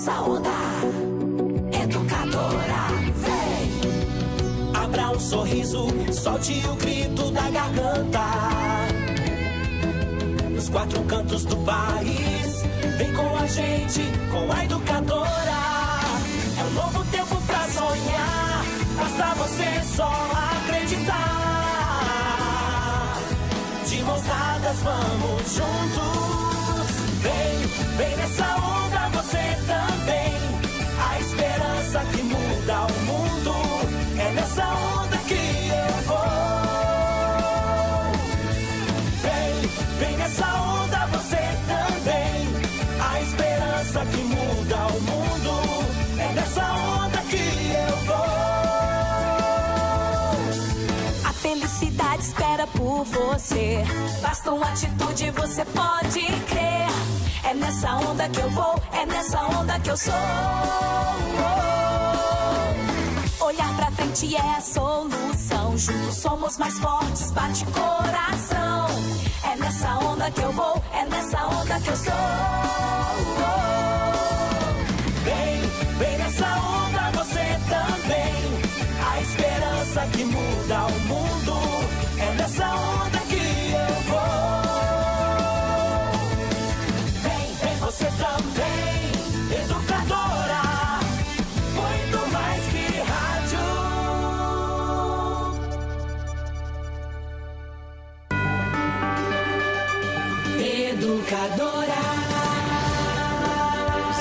nessa onda. Educadora, vem. Abra um sorriso, solte o grito da garganta. Nos 4 cantos do país, vem com a gente, com a educadora. É um novo tempo pra sonhar, basta você só acreditar. De mãos dadas vamos juntos. Vem nessa onda você também. A esperança que muda o mundo. É nessa onda que eu vou. Vem nessa onda você também. A esperança que muda o mundo. É nessa onda que eu vou. A felicidade espera por você. Basta uma atitude, você pode crer. É nessa onda que eu vou, é nessa onda que eu sou. Olhar pra frente é a solução. Juntos somos mais fortes, bate coração. É nessa onda que eu vou, é nessa onda que eu sou. Vem nessa onda você também. A esperança que muda o mundo. É nessa onda que eu vou. Você também, educadora, muito mais que rádio. Educadora.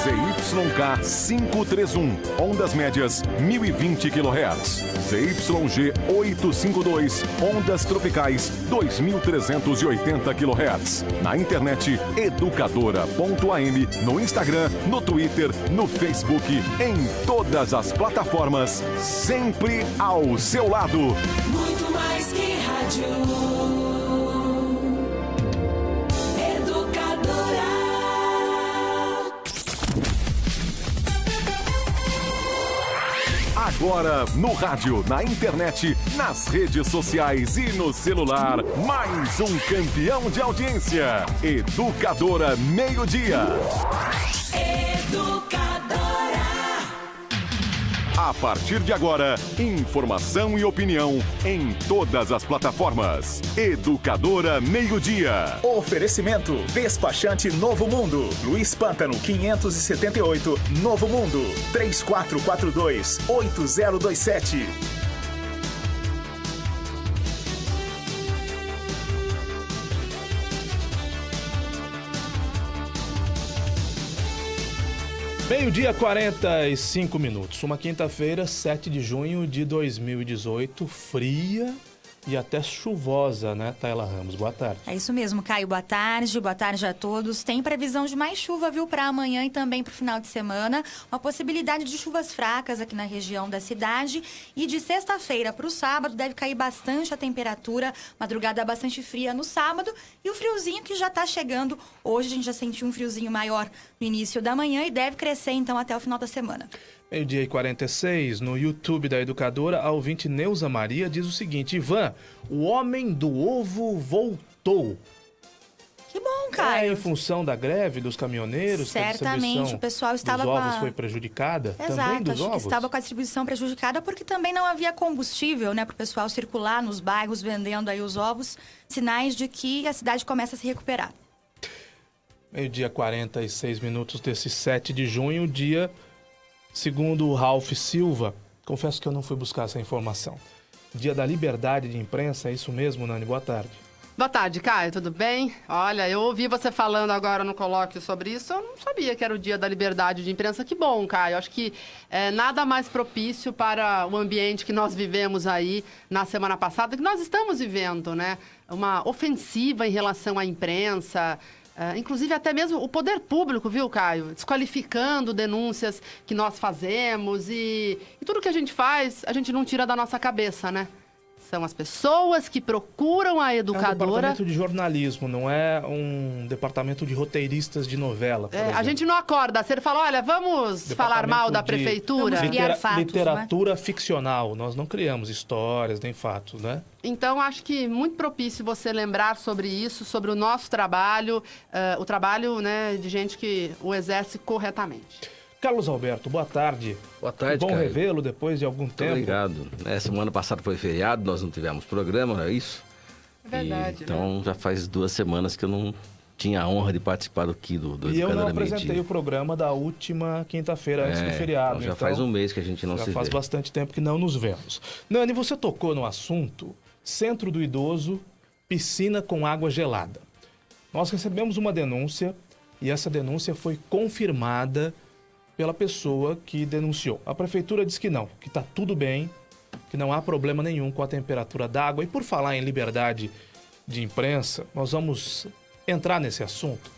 ZYK 531, ondas médias 1020 kHz. ZYG 852, ondas tropicais 2380 kHz. Na internet educadora.am, no Instagram, no Twitter, no Facebook, em todas as plataformas, sempre ao seu lado. Muito mais que rádio. Agora, no rádio, na internet, nas redes sociais e no celular, mais um campeão de audiência. Educadora Meio-Dia. Educadora. A partir de agora, informação e opinião em todas as plataformas. Educadora Meio-Dia. Oferecimento: Despachante Novo Mundo. Luiz Pântano 578, Novo Mundo. 3442-8027. Meio-dia, 45 minutos. Uma quinta-feira, 7 de junho de 2018, fria e até chuvosa, né, Taila Ramos? Boa tarde. É isso mesmo, Caio. Boa tarde a todos. Tem previsão de mais chuva, viu, para amanhã e também para o final de semana. Uma possibilidade de chuvas fracas aqui na região da cidade. E de sexta-feira para o sábado deve cair bastante a temperatura. Madrugada bastante fria no sábado. E o friozinho que já está chegando. Hoje a gente já sentiu um friozinho maior no início da manhã e deve crescer então até o final da semana. Meio-dia e 46, no YouTube da Educadora, a ouvinte Neuza Maria diz o seguinte: Ivan, o homem do ovo voltou. Que bom, Caio. Em função da greve dos caminhoneiros, certamente o pessoal estava dos com ovos foi prejudicada. Exato, também dos acho ovos? que estava com a distribuição prejudicada porque também não havia combustível, né, para o pessoal circular nos bairros vendendo aí os ovos, sinais de que a cidade começa a se recuperar. Meio-dia 46 minutos desse 7 de junho, dia, segundo o Ralph Silva, confesso que eu não fui buscar essa informação. Dia da liberdade de imprensa, é isso mesmo, Nani? Boa tarde. Boa tarde, Caio, tudo bem? Olha, eu ouvi você falando agora no colóquio sobre isso, eu não sabia que era o dia da liberdade de imprensa. Que bom, Caio, acho que nada mais propício para o ambiente que nós vivemos aí na semana passada, que nós estamos vivendo, né? Uma ofensiva em relação à imprensa, inclusive até mesmo o poder público, viu, Caio? Desqualificando denúncias que nós fazemos e tudo que a gente faz, a gente não tira da nossa cabeça, né? São as pessoas que procuram a educadora. É um departamento de jornalismo, não é um departamento de roteiristas de novela, por exemplo. A gente não acorda, você fala, olha, vamos falar mal da prefeitura. Vamos criar fatos, literatura né? Ficcional, nós não criamos histórias nem fatos, né? Então, acho que muito propício você lembrar sobre isso, sobre o nosso trabalho, o trabalho, né, de gente que o exerce corretamente. Carlos Alberto, boa tarde. Boa tarde, Bom Caio. revê-lo depois de algum Muito tempo. obrigado. Semana passada foi feriado, nós não tivemos programa, não é isso? É verdade, Então já faz 2 semanas que eu não tinha a honra de participar aqui do E eu não Educadora apresentei Meio-Dia. o programa da última quinta-feira antes do feriado. Então já faz um mês que a gente não se Já faz vê. bastante tempo que não nos vemos. Nani, você tocou no assunto Centro do Idoso, piscina com água gelada. Nós recebemos uma denúncia e essa denúncia foi confirmada pela pessoa que denunciou. A prefeitura diz que não, que está tudo bem, que não há problema nenhum com a temperatura da água. E por falar em liberdade de imprensa, nós vamos entrar nesse assunto.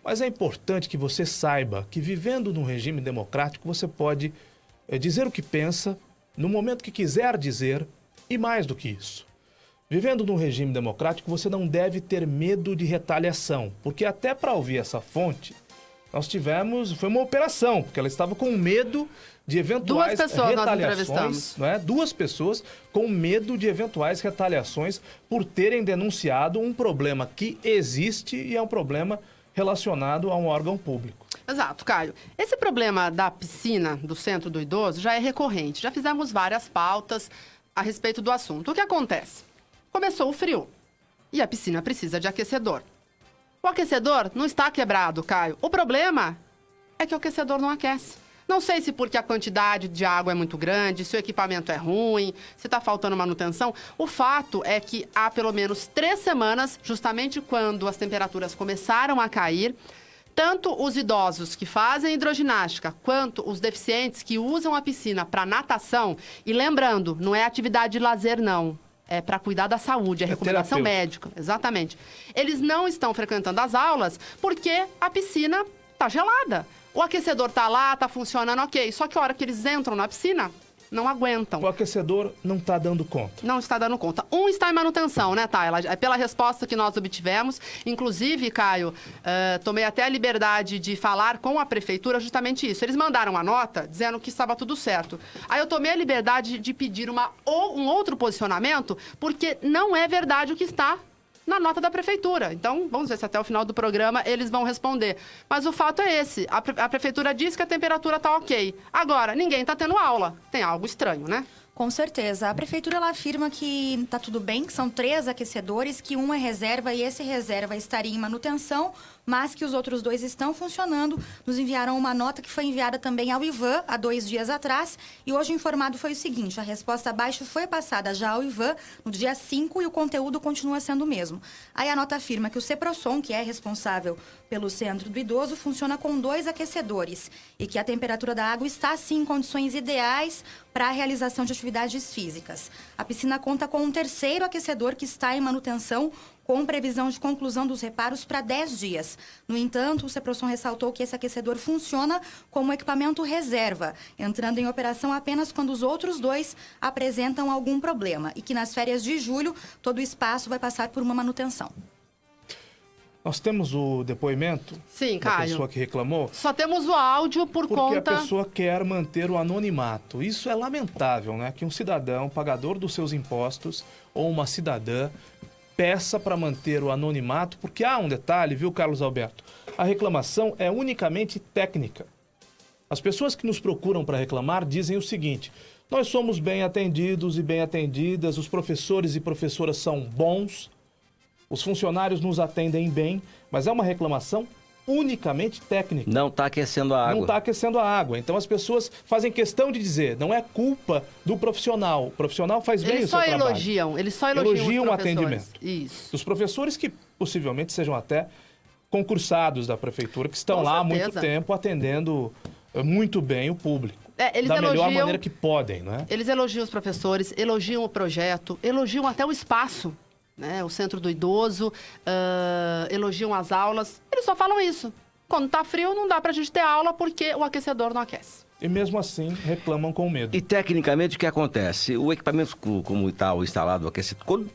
Mas é importante que você saiba que vivendo num regime democrático, você pode dizer o que pensa, no momento que quiser dizer, e mais do que isso. Vivendo num regime democrático, você não deve ter medo de retaliação, porque até para ouvir essa fonte, foi uma operação, porque ela estava com medo de eventuais 2 pessoas nós retaliações, entrevistamos. não é? 2 pessoas com medo de eventuais retaliações por terem denunciado um problema que existe e é um problema relacionado a um órgão público. Exato, Caio. Esse problema da piscina do Centro do Idoso já é recorrente. Já fizemos várias pautas a respeito do assunto. O que acontece? Começou o frio e a piscina precisa de aquecedor. O aquecedor não está quebrado, Caio. O problema é que o aquecedor não aquece. Não sei se porque a quantidade de água é muito grande, se o equipamento é ruim, se está faltando manutenção. O fato é que há pelo menos 3 semanas, justamente quando as temperaturas começaram a cair, tanto os idosos que fazem hidroginástica, quanto os deficientes que usam a piscina para natação, e lembrando, não é atividade de lazer, não. É para cuidar da saúde, é recomendação médica. Exatamente. Eles não estão frequentando as aulas porque a piscina está gelada. O aquecedor está lá, está funcionando ok. Só que a hora que eles entram na piscina, não aguentam. O aquecedor não está dando conta. Não está dando conta. Um está em manutenção, né, Tayla? Pela resposta que nós obtivemos. Inclusive, Caio, tomei até a liberdade de falar com a prefeitura justamente isso. Eles mandaram uma nota dizendo que estava tudo certo. Aí eu tomei a liberdade de pedir um outro posicionamento, porque não é verdade o que está na nota da prefeitura. Então, vamos ver se até o final do programa eles vão responder. Mas o fato é esse. A prefeitura diz que a temperatura está ok. Agora, ninguém está tendo aula. Tem algo estranho, né? Com certeza. A prefeitura ela afirma que está tudo bem, que são 3 aquecedores, que um é reserva e esse reserva estaria em manutenção, mas que os outros 2 estão funcionando. Nos enviaram uma nota que foi enviada também ao IVAM há 2 dias atrás. E hoje o informado foi o seguinte: a resposta abaixo foi passada já ao IVAM no dia 5 e o conteúdo continua sendo o mesmo. Aí a nota afirma que o CEPROSOM, que é responsável pelo Centro do Idoso, funciona com 2 aquecedores e que a temperatura da água está, sim, em condições ideais para a realização de atividades físicas. A piscina conta com um 3º aquecedor que está em manutenção, com previsão de conclusão dos reparos para 10 dias. No entanto, o CEPROSOM ressaltou que esse aquecedor funciona como equipamento reserva, entrando em operação apenas quando os outros 2 apresentam algum problema e que nas férias de julho todo o espaço vai passar por uma manutenção. Nós temos o depoimento Sim, da Caio. pessoa que reclamou? Só temos o áudio Porque conta... a pessoa quer manter o anonimato. Isso é lamentável, né? Que um cidadão, pagador dos seus impostos, ou uma cidadã, peça para manter o anonimato, porque há um detalhe, viu, Carlos Alberto? A reclamação é unicamente técnica. As pessoas que nos procuram para reclamar dizem o seguinte: nós somos bem atendidos e bem atendidas, os professores e professoras são bons, os funcionários nos atendem bem, mas é uma reclamação unicamente técnica. Não está aquecendo a água. Não está aquecendo a água. Então as pessoas fazem questão de dizer, não é culpa do profissional. O profissional faz bem o seu trabalho. Eles só elogiam o os atendimento. Isso. Dos professores que possivelmente sejam até concursados da prefeitura, que estão Com lá há certeza. muito tempo atendendo muito bem o público. Eles da melhor elogiam- maneira que podem, não é? Eles elogiam os professores, elogiam o projeto, elogiam até o espaço, né? O Centro do Idoso, elogiam as aulas. Eles só falam isso. Quando tá frio, não dá pra gente ter aula porque o aquecedor não aquece. E mesmo assim reclamam com medo. E tecnicamente o que acontece? O equipamento como está instalado,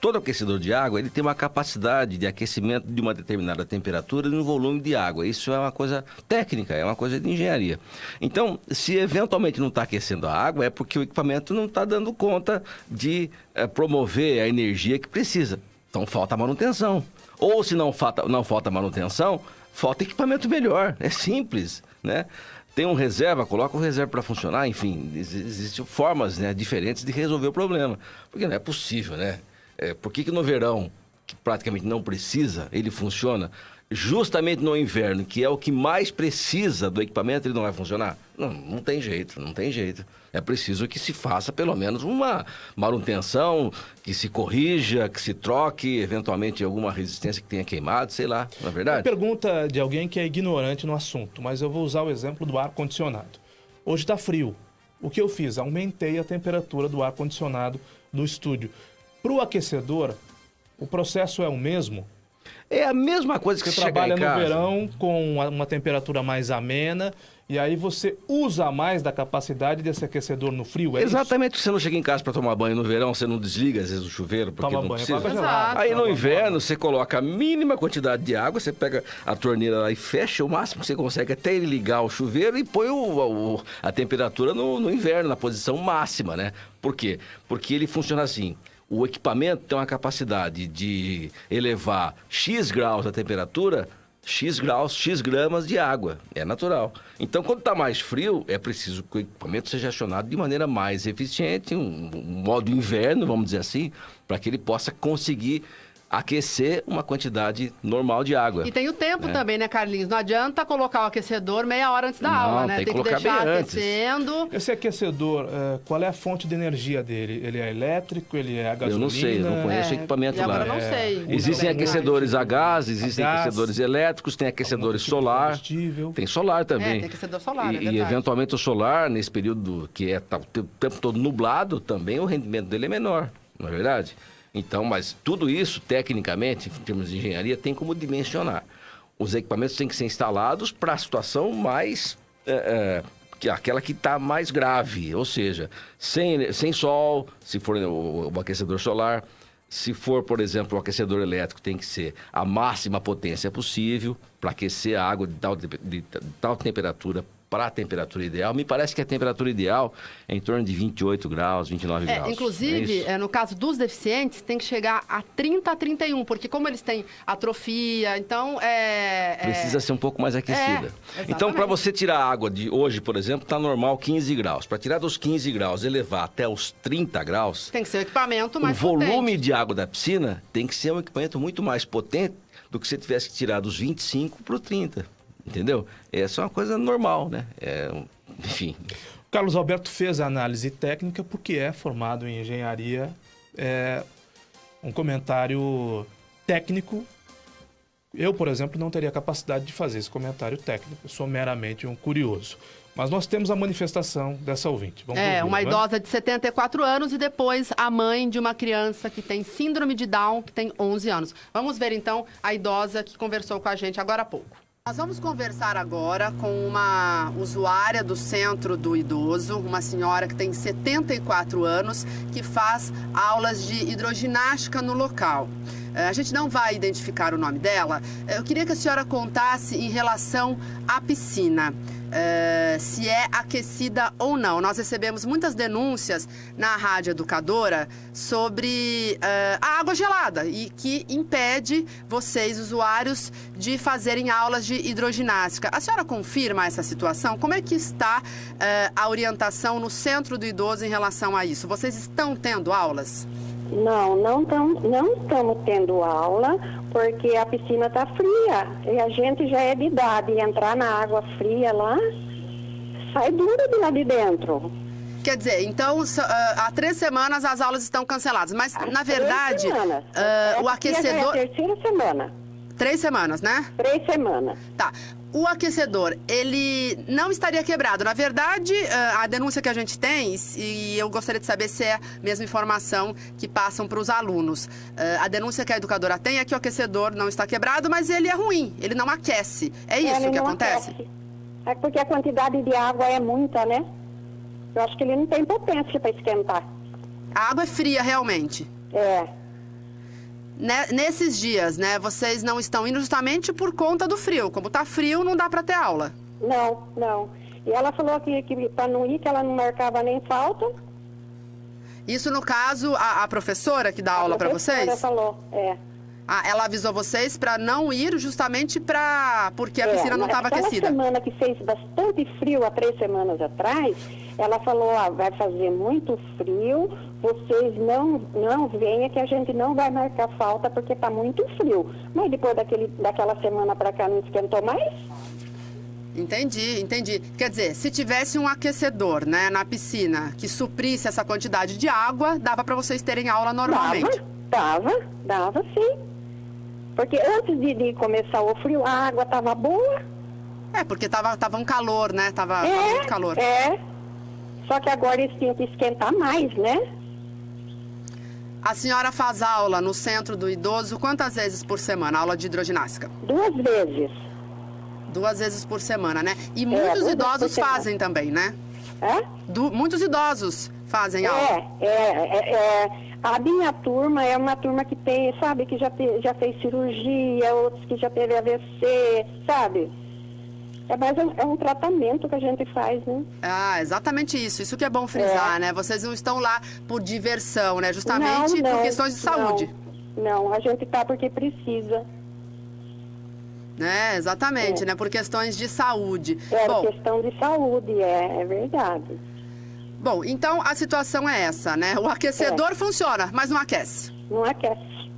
todo aquecedor de água, ele tem uma capacidade de aquecimento de uma determinada temperatura e um volume de água. Isso é uma coisa técnica, é uma coisa de engenharia. Então, se eventualmente não está aquecendo a água, é porque o equipamento não está dando conta de promover a energia que precisa. Então, falta manutenção. Ou se não falta manutenção, falta equipamento melhor. É simples, né? tem um reserva, coloca o reserva para funcionar, enfim, existem formas, né, diferentes de resolver o problema. Porque não é possível, né? Por que no verão, que praticamente não precisa, ele funciona? Justamente no inverno, que é o que mais precisa do equipamento, ele não vai funcionar? Não tem jeito, não tem jeito. É preciso que se faça pelo menos uma manutenção, que se corrija, que se troque, eventualmente alguma resistência que tenha queimado, sei lá, não é verdade? Pergunta de alguém que é ignorante no assunto, mas eu vou usar o exemplo do ar-condicionado. Hoje está frio. O que eu fiz? Aumentei a temperatura do ar-condicionado no estúdio. Para o aquecedor, o processo é o mesmo? É a mesma coisa que você você trabalha no verão com uma temperatura mais amena e aí você usa mais da capacidade desse aquecedor no frio, é Exatamente. isso? Você não chega em casa para tomar banho no verão, você não desliga às vezes o chuveiro porque Toma não banho, precisa. gelada. Aí no inverno você coloca a mínima quantidade de água, você pega a torneira lá e fecha o máximo que você consegue até ele ligar o chuveiro e põe a temperatura no inverno, na posição máxima, né? Por quê? Porque ele funciona assim. O equipamento tem uma capacidade de elevar X graus a temperatura, X graus, X gramas de água. É natural. Então, quando está mais frio, é preciso que o equipamento seja acionado de maneira mais eficiente, um modo inverno, vamos dizer assim, para que ele possa conseguir aquecer uma quantidade normal de água. E tem o tempo também, né, Carlinhos? Não adianta colocar o aquecedor meia hora antes da aula, né? Tem que colocar deixar bem aquecendo. Esse aquecedor, qual é a fonte de energia dele? Ele é elétrico, ele é a gasolina? Eu não sei, eu não conheço o equipamento lá. Agora eu não sei. Existem aquecedores a gás, existem aquecedores elétricos, tem aquecedores solar. Tem solar também. Tem aquecedor solar, E eventualmente o solar, nesse período que tá o tempo todo nublado, também o rendimento dele é menor, não é verdade? Então, mas tudo isso, tecnicamente, em termos de engenharia, tem como dimensionar. Os equipamentos têm que ser instalados para a situação mais... aquela que está mais grave, ou seja, sem sol, se for o aquecedor solar. Se for, por exemplo, o aquecedor elétrico, tem que ser a máxima potência possível para aquecer a água de tal temperatura para a temperatura ideal. Me parece que a temperatura ideal é em torno de 28 graus, 29 graus. Inclusive, no caso dos deficientes, tem que chegar a 30 a 31, porque como eles têm atrofia, então precisa ser um pouco mais aquecida. Então, para você tirar a água de hoje, por exemplo, está normal 15 graus. Para tirar dos 15 graus e levar até os 30 graus... Tem que ser o equipamento mais potente. O volume de água da piscina tem que ser um equipamento muito mais potente do que se tivesse que tirar dos 25 para o 30. Entendeu? Essa é uma coisa normal, né? Enfim. O Carlos Alberto fez a análise técnica porque é formado em engenharia. Um comentário técnico. Eu, por exemplo, não teria capacidade de fazer esse comentário técnico. Eu sou meramente um curioso. Mas nós temos a manifestação dessa ouvinte. Vamos ouvir, uma né? idosa de 74 anos e depois a mãe de uma criança que tem síndrome de Down, que tem 11 anos. Vamos ver, então, a idosa que conversou com a gente agora há pouco. Nós vamos conversar agora com uma usuária do Centro do Idoso, uma senhora que tem 74 anos, que faz aulas de hidroginástica no local. A gente não vai identificar o nome dela. Eu queria que a senhora contasse em relação à piscina. Se é aquecida ou não. Nós recebemos muitas denúncias na Rádio Educadora sobre a água gelada e que impede vocês, usuários, de fazerem aulas de hidroginástica. A senhora confirma essa situação? Como é que está a orientação no Centro do Idoso em relação a isso? Vocês estão tendo aulas? Não estamos tendo aula, porque a piscina está fria e a gente já é de idade e entrar na água fria lá, sai duro de lá de dentro. Quer dizer, então, há 3 semanas as aulas estão canceladas, mas na verdade, o aquecedor... É a terceira semana. 3 semanas, né? 3 semanas. Tá. O aquecedor, ele não estaria quebrado. Na verdade, a denúncia que a gente tem, e eu gostaria de saber se é a mesma informação que passam para os alunos. A denúncia que a educadora tem é que o aquecedor não está quebrado, mas ele é ruim, ele não aquece. É isso que acontece? Aquece. É porque a quantidade de água é muita, né? Eu acho que ele não tem potência para esquentar. A água é fria, realmente? É. Nesses dias, né, vocês não estão indo justamente por conta do frio. Como tá frio, não dá para ter aula. Não. E ela falou que para não ir, que ela não marcava nem falta. Isso, no caso, a professora que dá aula para vocês? A professora falou, Ah, ela avisou vocês para não ir justamente porque a piscina não estava aquecida. Aquela semana que fez bastante frio, há 3 semanas atrás, ela falou, vai fazer muito frio, vocês não venham que a gente não vai marcar falta porque está muito frio. Mas depois daquela semana para cá não esquentou mais? Entendi. Quer dizer, se tivesse um aquecedor, né, na piscina que suprisse essa quantidade de água, dava para vocês terem aula normalmente? Dava sim. Porque antes de começar o frio, a água estava boa. Porque tava um calor, né? Tava muito calor. Só que agora eles tinham que esquentar mais, né? A senhora faz aula no Centro do Idoso quantas vezes por semana? Aula de hidroginástica? 2 vezes. 2 vezes por semana, né? E muitos idosos fazem também, né? Muitos idosos fazem aula. A minha turma é uma turma que tem, sabe, que já fez cirurgia, outros que já teve AVC, sabe? Mas é um tratamento que a gente faz, né? Ah, exatamente isso. Isso que é bom frisar, né? Vocês não estão lá por diversão, né? Justamente por questões de saúde. Não, a gente tá porque precisa. Exatamente, né? Por questões de saúde. Questão de saúde, é verdade. Bom, então a situação é essa, né? O aquecedor funciona, mas não aquece. Não aquece.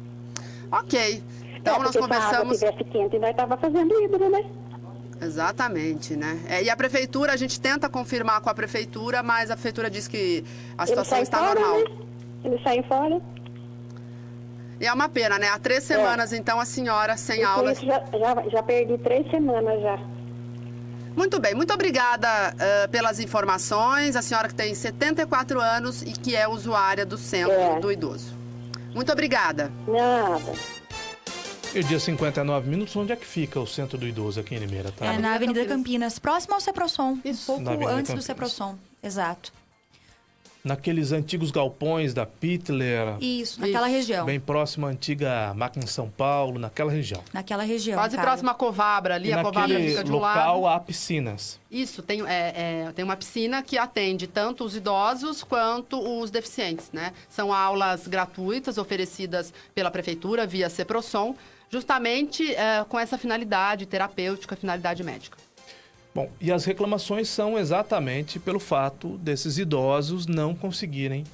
Ok. Então nós conversamos... Se a água estivesse quente, nós estava fazendo hidro, né? Exatamente, né? E a prefeitura, a gente tenta confirmar com a prefeitura, mas a prefeitura diz que a situação está normal. Né? Eles saem fora. E é uma pena, né? Há 3 semanas, então, a senhora sem aulas. Já perdi 3 semanas já. Muito bem, muito obrigada pelas informações. A senhora que tem 74 anos e que é usuária do Centro do Idoso. Muito obrigada. Nada. E o dia 59 minutos, onde é que fica o Centro do Idoso aqui em Limeira? Tá? Na Avenida Campinas, próximo ao Ceprosom. Isso. Um pouco antes do Ceprosom, exato. Naqueles antigos galpões da Pittler. Isso, naquela região. Bem próximo à antiga máquina em São Paulo, naquela região. Naquela região, quase próximo à Covabra ali, a Covabra fica de um lado. Local há piscinas. Isso, tem uma piscina que atende tanto os idosos quanto os deficientes, né? São aulas gratuitas oferecidas pela prefeitura via Ceprosom, justamente com essa finalidade terapêutica, finalidade médica. Bom, e as reclamações são exatamente pelo fato desses idosos não conseguirem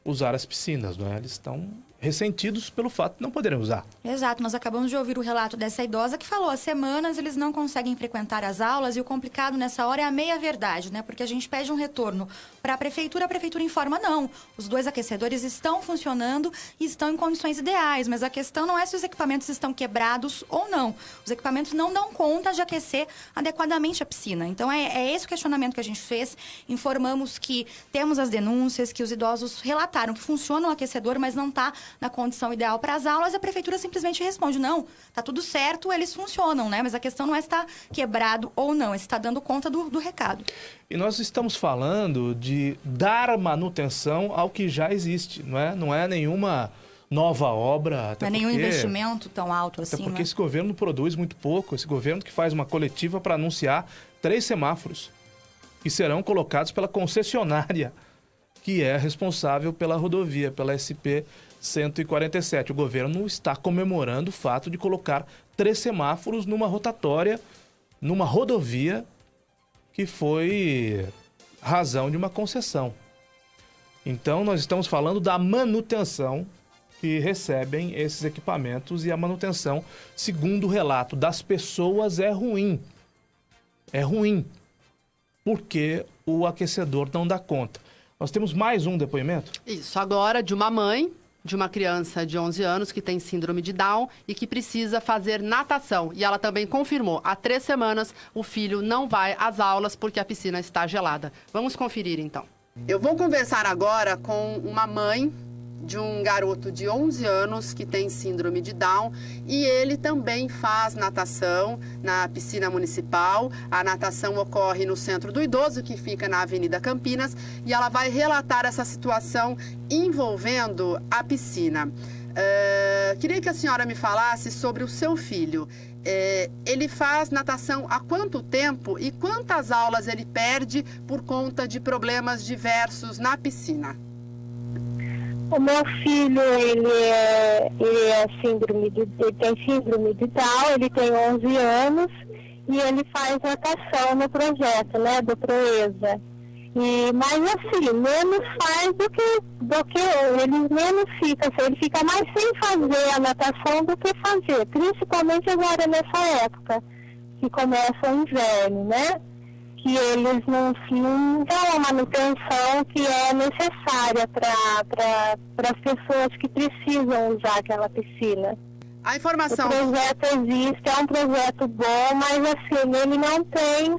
usar as piscinas, não é? Eles estão ressentidos pelo fato de não poderem usar. Exato, nós acabamos de ouvir o relato dessa idosa que falou, há semanas eles não conseguem frequentar as aulas e o complicado nessa hora é a meia-verdade, né? Porque a gente pede um retorno para a prefeitura informa, não, os 2 aquecedores estão funcionando e estão em condições ideais, mas a questão não é se os equipamentos estão quebrados ou não. Os equipamentos não dão conta de aquecer adequadamente a piscina. Então é esse o questionamento que a gente fez, informamos que temos as denúncias, que os idosos relataram que funciona o aquecedor, mas não está na condição ideal para as aulas, a prefeitura simplesmente responde, não, tá tudo certo, eles funcionam, né? Mas a questão não é se está quebrado ou não, é se está dando conta do recado. E nós estamos falando de dar manutenção ao que já existe, não é? Não é nenhuma nova obra. Não é nenhum investimento tão alto assim, até porque né? Esse governo produz muito pouco, esse governo que faz uma coletiva para anunciar 3 semáforos que serão colocados pela concessionária, que é responsável pela rodovia, pela SP-147. O governo está comemorando o fato de colocar 3 semáforos numa rotatória, numa rodovia que foi razão de uma concessão. Então, nós estamos falando da manutenção que recebem esses equipamentos e a manutenção, segundo o relato das pessoas, é ruim. É ruim, porque o aquecedor não dá conta. Nós temos mais um depoimento? Isso, agora de uma mãe de uma criança de 11 anos que tem síndrome de Down e que precisa fazer natação. E ela também confirmou, há 3 semanas o filho não vai às aulas porque a piscina está gelada. Vamos conferir então. Eu vou conversar agora com uma mãe de um garoto de 11 anos que tem síndrome de Down e ele também faz natação na piscina municipal. A natação ocorre no Centro do Idoso, que fica na Avenida Campinas, e ela vai relatar essa situação envolvendo a piscina. Queria que a senhora me falasse sobre o seu filho. Ele faz natação há quanto tempo e quantas aulas ele perde por conta de problemas diversos na piscina? O meu filho, ele tem síndrome de Down, ele tem 11 anos e ele faz natação no projeto, né, do Proeza. Mas assim, menos faz do que ele menos fica, assim, ele fica mais sem fazer a natação do que fazer, principalmente agora nessa época, que começa o inverno, né? Que eles não dão a manutenção que é necessária para as pessoas que precisam usar aquela piscina. A informação... O projeto existe, é um projeto bom, mas assim, ele não tem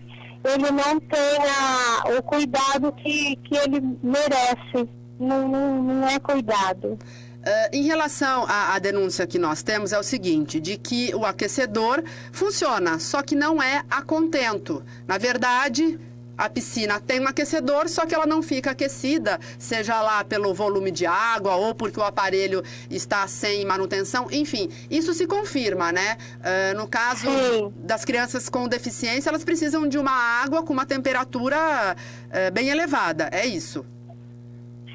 o cuidado que ele merece, não é cuidado. Em relação à denúncia que nós temos, é o seguinte, de que o aquecedor funciona, só que não é a contento. Na verdade, a piscina tem um aquecedor, só que ela não fica aquecida, seja lá pelo volume de água ou porque o aparelho está sem manutenção, enfim, isso se confirma, né? No caso das crianças com deficiência, elas precisam de uma água com uma temperatura bem elevada, é isso?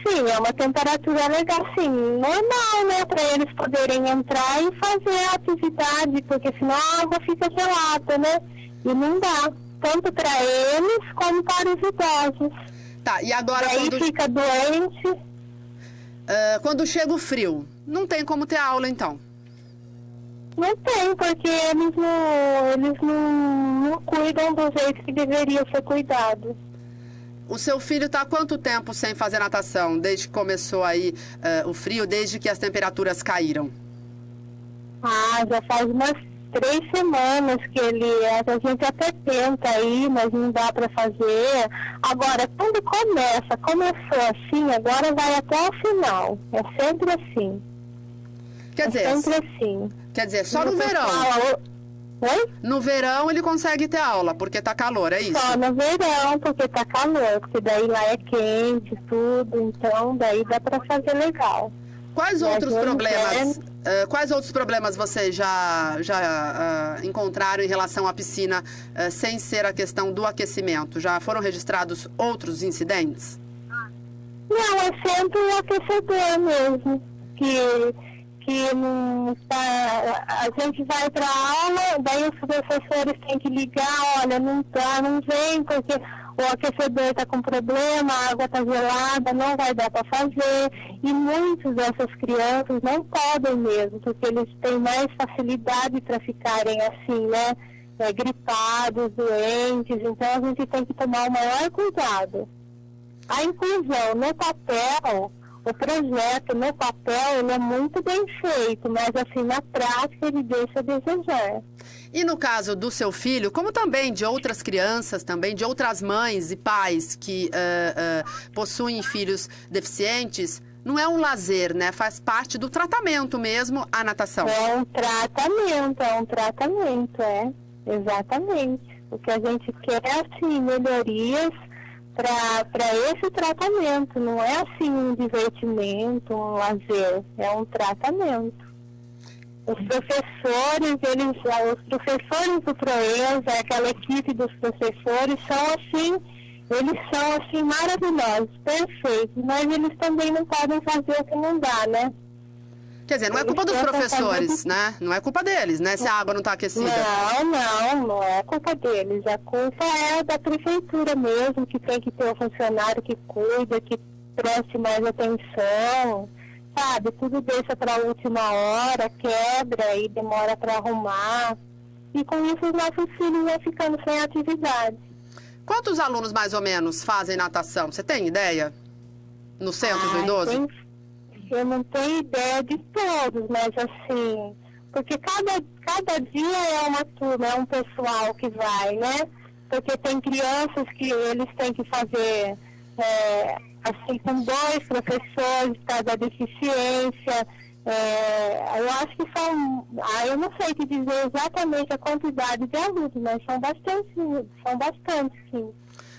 Sim, é uma temperatura legal, sim, normal, né, para eles poderem entrar e fazer a atividade, porque senão a água fica gelada, né, e não dá, tanto para eles como para os idosos. Tá, e agora aí fica doente. Quando chega o frio, não tem como ter aula, então? Não tem, porque eles não cuidam do jeito que deveria ser cuidado. O seu filho está há quanto tempo sem fazer natação? Desde que começou aí o frio, desde que as temperaturas caíram? Já faz umas 3 semanas que a gente até tenta ir, mas não dá para fazer. Agora, quando começou assim, agora vai até o final. É sempre assim. Quer dizer, só no verão. Oi? No verão ele consegue ter aula, porque tá calor, é isso? Só no verão, porque tá calor, porque daí lá é quente, tudo, então daí dá para fazer legal. Quais outros problemas vocês já encontraram em relação à piscina, sem ser a questão do aquecimento? Já foram registrados outros incidentes? Não, é sempre o aquecedor mesmo, que não tá, a gente vai para aula, daí os professores têm que ligar, olha, não vem porque o aquecedor está com problema, a água está gelada, não vai dar para fazer. E muitas dessas crianças não podem mesmo, porque eles têm mais facilidade para ficarem assim, né? Gripados, doentes, então a gente tem que tomar o maior cuidado. A inclusão no papel, o projeto no papel, ele é muito bem feito, mas assim, na prática ele deixa a desejar. E no caso do seu filho, como também de outras crianças, também de outras mães e pais que possuem filhos deficientes, não é um lazer, né? Faz parte do tratamento mesmo a natação. É um tratamento, exatamente. O que a gente quer é, assim, melhorias para esse tratamento, não é assim um divertimento, um lazer, é um tratamento. Os professores do Proeza, aquela equipe dos professores eles são assim maravilhosos, perfeitos, mas eles também não podem fazer o que não dá, né? Quer dizer, não é culpa dos professores, né? Não é culpa deles, né? Se a água não está aquecida. Não é culpa deles. A culpa é da prefeitura mesmo, que tem que ter um funcionário que cuida, que preste mais atenção, sabe? Tudo deixa para a última hora, quebra e demora para arrumar. E com isso os nossos filhos vão ficando sem atividade. Quantos alunos mais ou menos fazem natação? Você tem ideia? No centro do idoso? Eu não tenho ideia de todos, mas assim, porque cada dia é uma turma, é um pessoal que vai, né? Porque tem crianças que eles têm que fazer, assim, com 2 professores por causa da deficiência. Eu acho que eu não sei te dizer exatamente a quantidade de alunos, mas são bastante, sim.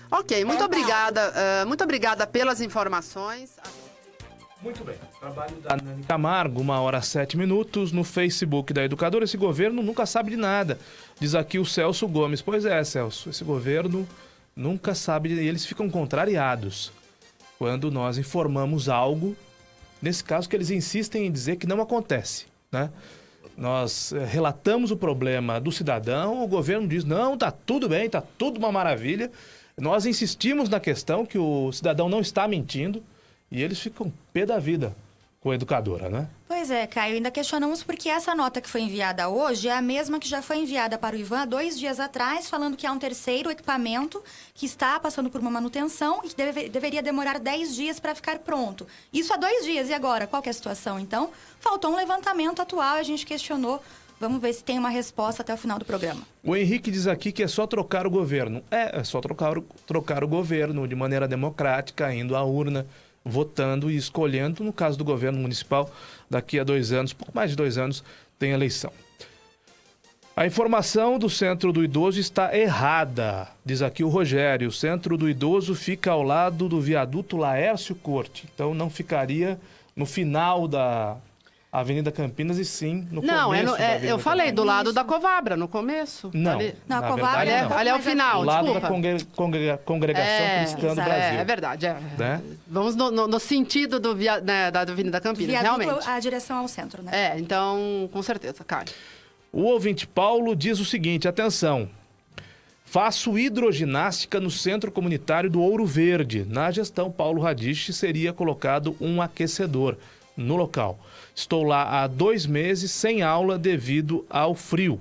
Ok, muito obrigada pelas informações. Muito bem, trabalho da Nani Camargo, 1h07, no Facebook da Educadora. Esse governo nunca sabe de nada, diz aqui o Celso Gomes. Pois é, Celso, esse governo nunca sabe, e eles ficam contrariados quando nós informamos algo nesse caso, que eles insistem em dizer que não acontece, né? Nós relatamos o problema do cidadão, o governo diz, não, tá tudo bem, tá tudo uma maravilha. Nós insistimos na questão que o cidadão não está mentindo e eles ficam pé da vida com a educadora, né? Pois é, Caio, ainda questionamos porque essa nota que foi enviada hoje é a mesma que já foi enviada para o Ivan há 2 dias atrás, falando que há um terceiro equipamento que está passando por uma manutenção e que deveria demorar 10 dias para ficar pronto. Isso há 2 dias, e agora? Qual que é a situação? Então, faltou um levantamento atual e a gente questionou. Vamos ver se tem uma resposta até o final do programa. O Henrique diz aqui que é só trocar o governo. É só trocar o governo de maneira democrática, indo à urna, votando e escolhendo. No caso do governo municipal, daqui a 2 anos, pouco mais de 2 anos, tem eleição. A informação do Centro do Idoso está errada, diz aqui o Rogério. O Centro do Idoso fica ao lado do viaduto Laércio Corte. Então não ficaria no final da Avenida Campinas e sim no começo da Avenida eu falei Campinas. do lado da Covabra, no começo. Não, Ali, Não, a na Covabra verdade, não. ali é o final, Do lado desculpa. da Congregação Cristã do Brasil. É verdade, Né? Vamos no sentido da Avenida Campinas, Viaduto, realmente. a direção ao centro, né? Então, com certeza, Caio. O ouvinte Paulo diz o seguinte, atenção, faço hidroginástica no Centro Comunitário do Ouro Verde. Na gestão Paulo Radich seria colocado um aquecedor no local. Estou lá há 2 meses sem aula devido ao frio.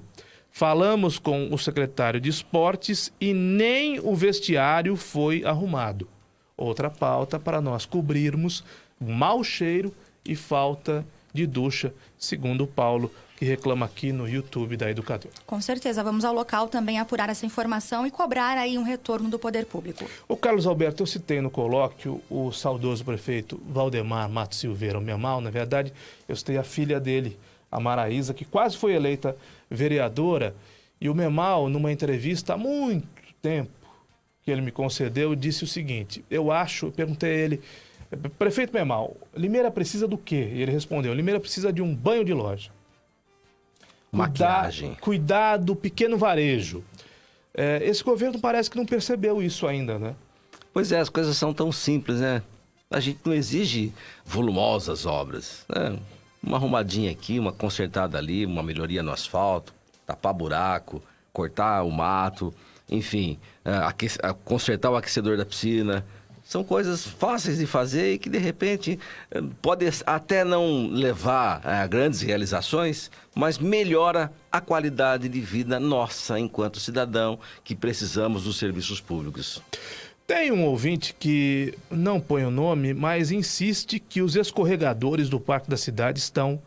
Falamos com o secretário de esportes e nem o vestiário foi arrumado. Outra pauta para nós cobrirmos mau cheiro e falta de ducha, segundo o Paulo, que reclama aqui no YouTube da Educadora. Com certeza, vamos ao local também apurar essa informação e cobrar aí um retorno do poder público. O Carlos Alberto, eu citei no colóquio o saudoso prefeito Valdemar Matos Silveira, o Memal. Na verdade, eu citei a filha dele, a Maraísa, que quase foi eleita vereadora. E o Memal, numa entrevista há muito tempo que ele me concedeu, disse o seguinte, eu perguntei a ele, prefeito Memal, Limeira precisa do quê? E ele respondeu, Limeira precisa de um banho de loja. Maquiagem. Cuidar do pequeno varejo. Esse governo parece que não percebeu isso ainda, né? Pois é, as coisas são tão simples, né? A gente não exige volumosas obras, né? Uma arrumadinha aqui, uma consertada ali, uma melhoria no asfalto, tapar buraco, cortar o mato, enfim, consertar o aquecedor da piscina. São coisas fáceis de fazer e que, de repente, pode até não levar a grandes realizações, mas melhora a qualidade de vida nossa enquanto cidadão que precisamos dos serviços públicos. Tem um ouvinte que não põe o nome, mas insiste que os escorregadores do Parque da Cidade estão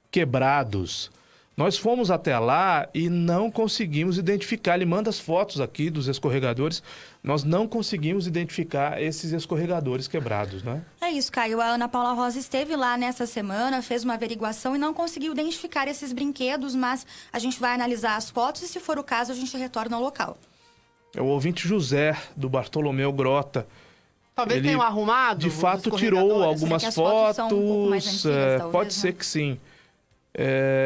quebrados. Nós fomos até lá e não conseguimos identificar. Ele manda as fotos aqui dos escorregadores. Nós não conseguimos identificar esses escorregadores quebrados, né? É isso, Caio. A Ana Paula Rosa esteve lá nessa semana, fez uma averiguação e não conseguiu identificar esses brinquedos, mas a gente vai analisar as fotos e, se for o caso, a gente retorna ao local. É o ouvinte José, do Bartolomeu Grota. Talvez Ele, tenham arrumado. de os fato, tirou escorregadores. algumas Será que as fotos são um pouco mais fotos. antigas, talvez, Pode né? ser que sim.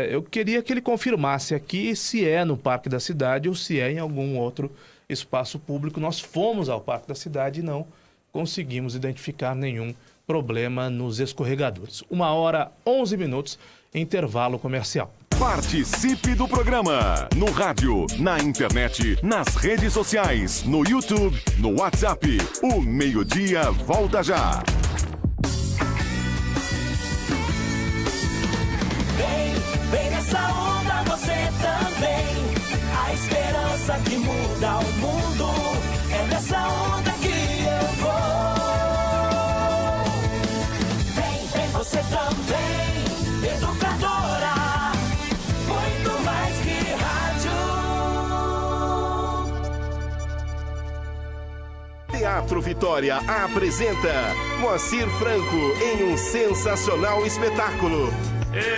Eu queria que ele confirmasse aqui se é no Parque da Cidade ou se é em algum outro espaço público. Nós fomos ao Parque da Cidade e não conseguimos identificar nenhum problema nos escorregadores. 1h11, intervalo comercial. Participe do programa no rádio, na internet, nas redes sociais, no YouTube, no WhatsApp. O Meio-Dia volta já. Vem nessa onda você também. A esperança que muda o mundo. É nessa onda que eu vou. Vem você também. Educadora, muito mais que rádio. Teatro Vitória apresenta Moacir Franco em um sensacional espetáculo.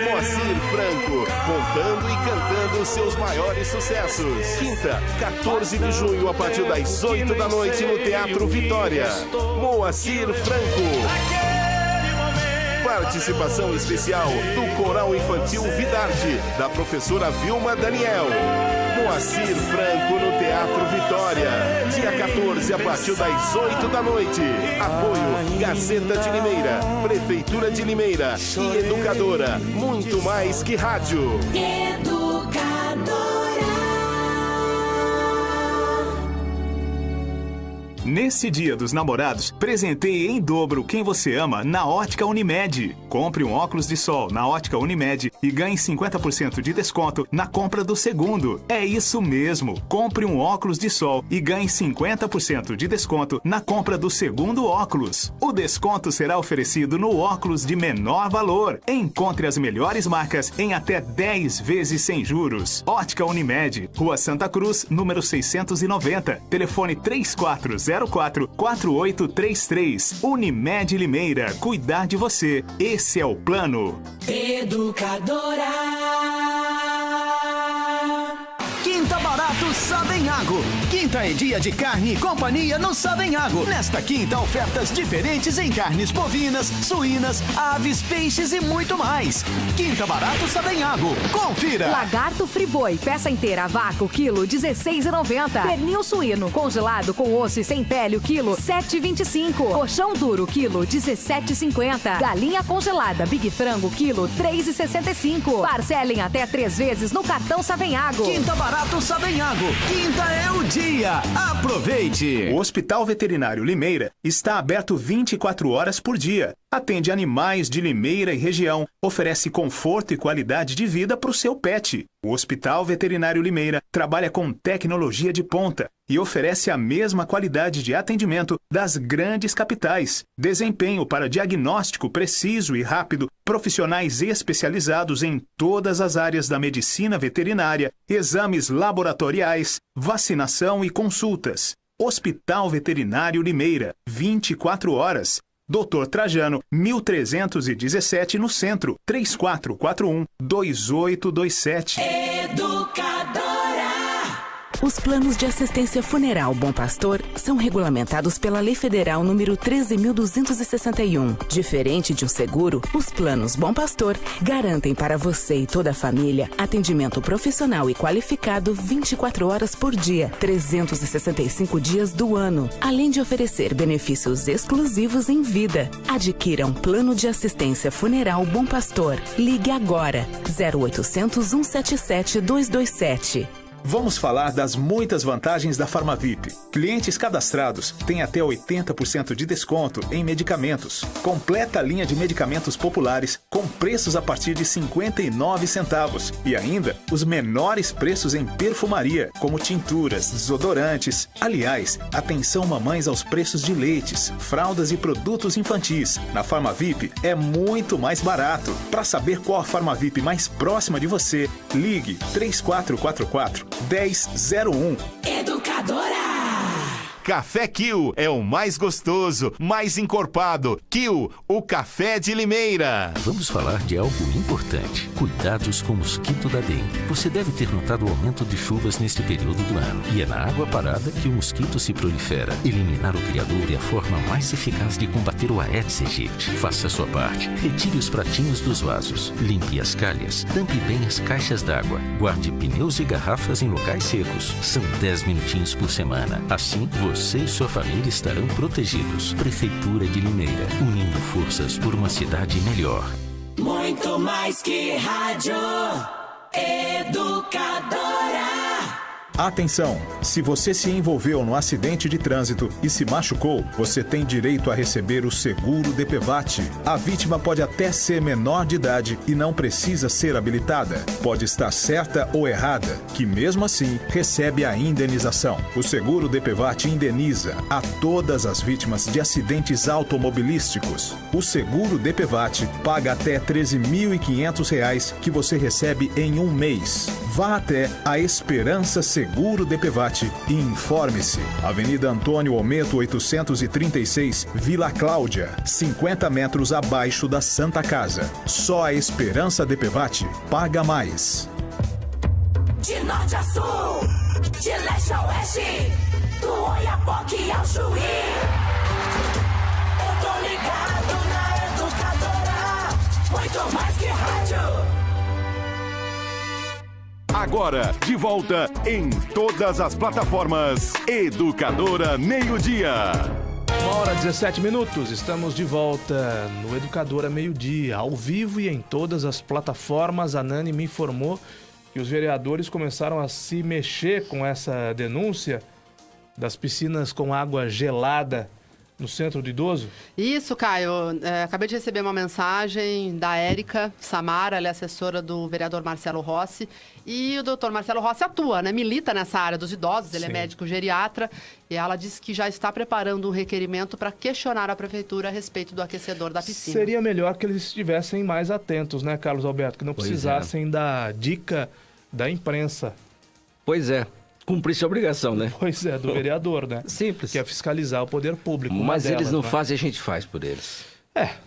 Moacir Franco, contando e cantando seus maiores sucessos. Quinta, 14 de junho, a partir das 8 da noite, no Teatro Vitória. Moacir Franco. Participação especial do Coral Infantil Vidarte, da professora Vilma Daniel. Moacir Franco no Teatro Vitória. Dia 14, a partir das 8 da noite. Apoio Gazeta de Limeira, Prefeitura de Limeira e Educadora. Muito mais que rádio. Nesse Dia dos Namorados, presenteie em dobro quem você ama na Ótica Unimed. Compre um óculos de sol na Ótica Unimed e ganhe 50% de desconto na compra do segundo. É isso mesmo. Compre um óculos de sol e ganhe 50% de desconto na compra do segundo óculos. O desconto será oferecido no óculos de menor valor. Encontre as melhores marcas em até 10 vezes sem juros. Ótica Unimed, Rua Santa Cruz, número 690. Telefone 3404-4833. Unimed Limeira. Cuidar de você. Esse é o plano. Educadora. Quinta Barato Savenhago. Quinta é dia de carne e companhia no Savenhago. Nesta quinta, ofertas diferentes em carnes bovinas, suínas, aves, peixes e muito mais. Quinta Barato Savenhago. Confira. Lagarto Friboi, peça inteira a vácuo, quilo R$16,90. Pernil suíno, congelado com osso e sem pele, o quilo R$7,25. Colchão duro, quilo R$17,50. Galinha congelada, Big Frango, quilo R$3,65. Parcelem até 3 vezes no cartão Savenhago. Quinta Barato Savenhago. Quinta é o dia. Aproveite. O Hospital Veterinário Limeira está aberto 24 horas por dia. Atende animais de Limeira e região. Oferece conforto e qualidade de vida para o seu pet. O Hospital Veterinário Limeira trabalha com tecnologia de ponta e oferece a mesma qualidade de atendimento das grandes capitais. Desempenho para diagnóstico preciso e rápido, profissionais especializados em todas as áreas da medicina veterinária, exames laboratoriais, vacinação e consultas. Hospital Veterinário Limeira, 24 horas. Dr. Trajano, 1317 no centro, 3441-2827. Educadora. Os planos de assistência funeral Bom Pastor são regulamentados pela Lei Federal número 13.261. Diferente de um seguro, os planos Bom Pastor garantem para você e toda a família atendimento profissional e qualificado 24 horas por dia, 365 dias do ano, além de oferecer benefícios exclusivos em vida. Adquira um plano de assistência funeral Bom Pastor. Ligue agora, 0800 177 227. Vamos falar das muitas vantagens da Farmavip. Clientes cadastrados têm até 80% de desconto em medicamentos. Completa a linha de medicamentos populares com preços a partir de 59 centavos. E ainda os menores preços em perfumaria, como tinturas, desodorantes. Aliás, atenção mamães aos preços de leites, fraldas e produtos infantis. Na Farmavip é muito mais barato. Para saber qual a Farmavip mais próxima de você, ligue 3444-1001. Educadora. Café Kill é o mais gostoso, mais encorpado. Kill, o café de Limeira. Vamos falar de algo importante. Cuidados com o mosquito da dengue. Você deve ter notado o aumento de chuvas neste período do ano. E é na água parada que o mosquito se prolifera. Eliminar o criador é a forma mais eficaz de combater o Aedes aegypti. Faça a sua parte. Retire os pratinhos dos vasos. Limpe as calhas. Tampe bem as caixas d'água. Guarde pneus e garrafas em locais secos. São 10 minutinhos por semana. Assim, você e sua família estarão protegidos. Prefeitura de Limeira, unindo forças por uma cidade melhor. Muito mais que rádio. Educadora. Atenção! Se você se envolveu no acidente de trânsito e se machucou, você tem direito a receber o seguro DPVAT. A vítima pode até ser menor de idade e não precisa ser habilitada. Pode estar certa ou errada, que mesmo assim recebe a indenização. O seguro DPVAT indeniza a todas as vítimas de acidentes automobilísticos. O seguro DPVAT paga até R$ 13.500 que você recebe em um mês. Vá até a Esperança Seguro DPVAT e informe-se. Avenida Antônio Ometo 836, Vila Cláudia, 50 metros abaixo da Santa Casa. Só a Esperança DPVAT paga mais. De norte a sul, de leste a oeste, do Oiapoque ao Chuí. Eu tô ligado na Educadora, muito mais que rádio. Agora, de volta em todas as plataformas. Educadora Meio-Dia. 1h17, estamos de volta no Educadora Meio-Dia, ao vivo e em todas as plataformas. A Nani me informou que os vereadores começaram a se mexer com essa denúncia das piscinas com água gelada no Centro do Idoso? Isso, Caio. Acabei de receber uma mensagem da Érica Samara, ela é assessora do vereador Marcelo Rossi. E o doutor Marcelo Rossi atua, né? Milita nessa área dos idosos, ele é médico geriatra. E ela disse que já está preparando um requerimento para questionar a prefeitura a respeito do aquecedor da piscina. Seria melhor que eles estivessem mais atentos, né, Carlos Alberto? Que não precisassem da dica da imprensa. Pois é. Cumprisse a obrigação, né? Pois é, do vereador, né? Simples. Que é fiscalizar o poder público. Mas eles não fazem, a gente faz por eles.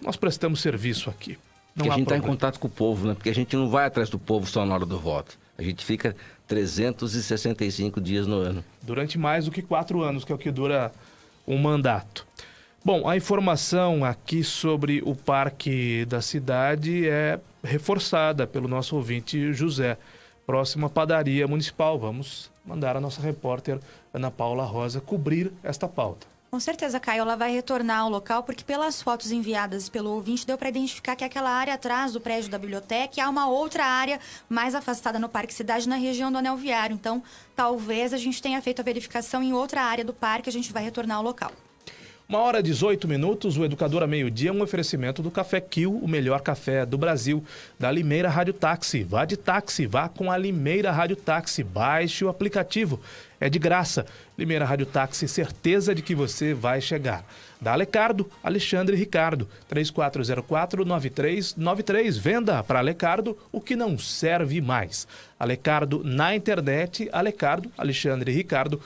Nós prestamos serviço aqui. Porque a gente está em contato com o povo, né? Porque a gente não vai atrás do povo só na hora do voto. A gente fica 365 dias no ano. Durante mais do que 4 anos, que é o que dura um mandato. Bom, a informação aqui sobre o parque da cidade é reforçada pelo nosso ouvinte José. Próxima padaria municipal. Vamos mandar a nossa repórter Ana Paula Rosa cobrir esta pauta. Com certeza, Caio, ela vai retornar ao local, porque pelas fotos enviadas pelo ouvinte deu para identificar que aquela área atrás do prédio da biblioteca há uma outra área mais afastada no Parque Cidade, na região do Anel Viário. Então, talvez a gente tenha feito a verificação em outra área do parque, a gente vai retornar ao local. 1h18, o Educadora Meio-Dia é um oferecimento do Café Kill, o melhor café do Brasil, da Limeira Rádio Táxi. Vá de táxi, vá com a Limeira Rádio Táxi, baixe o aplicativo, é de graça. Limeira Rádio Táxi, certeza de que você vai chegar. Da Alecardo, Alexandre Ricardo, 3404-9393, venda para Alecardo o que não serve mais. Alecardo na internet, Alecardo, Alexandre Ricardo,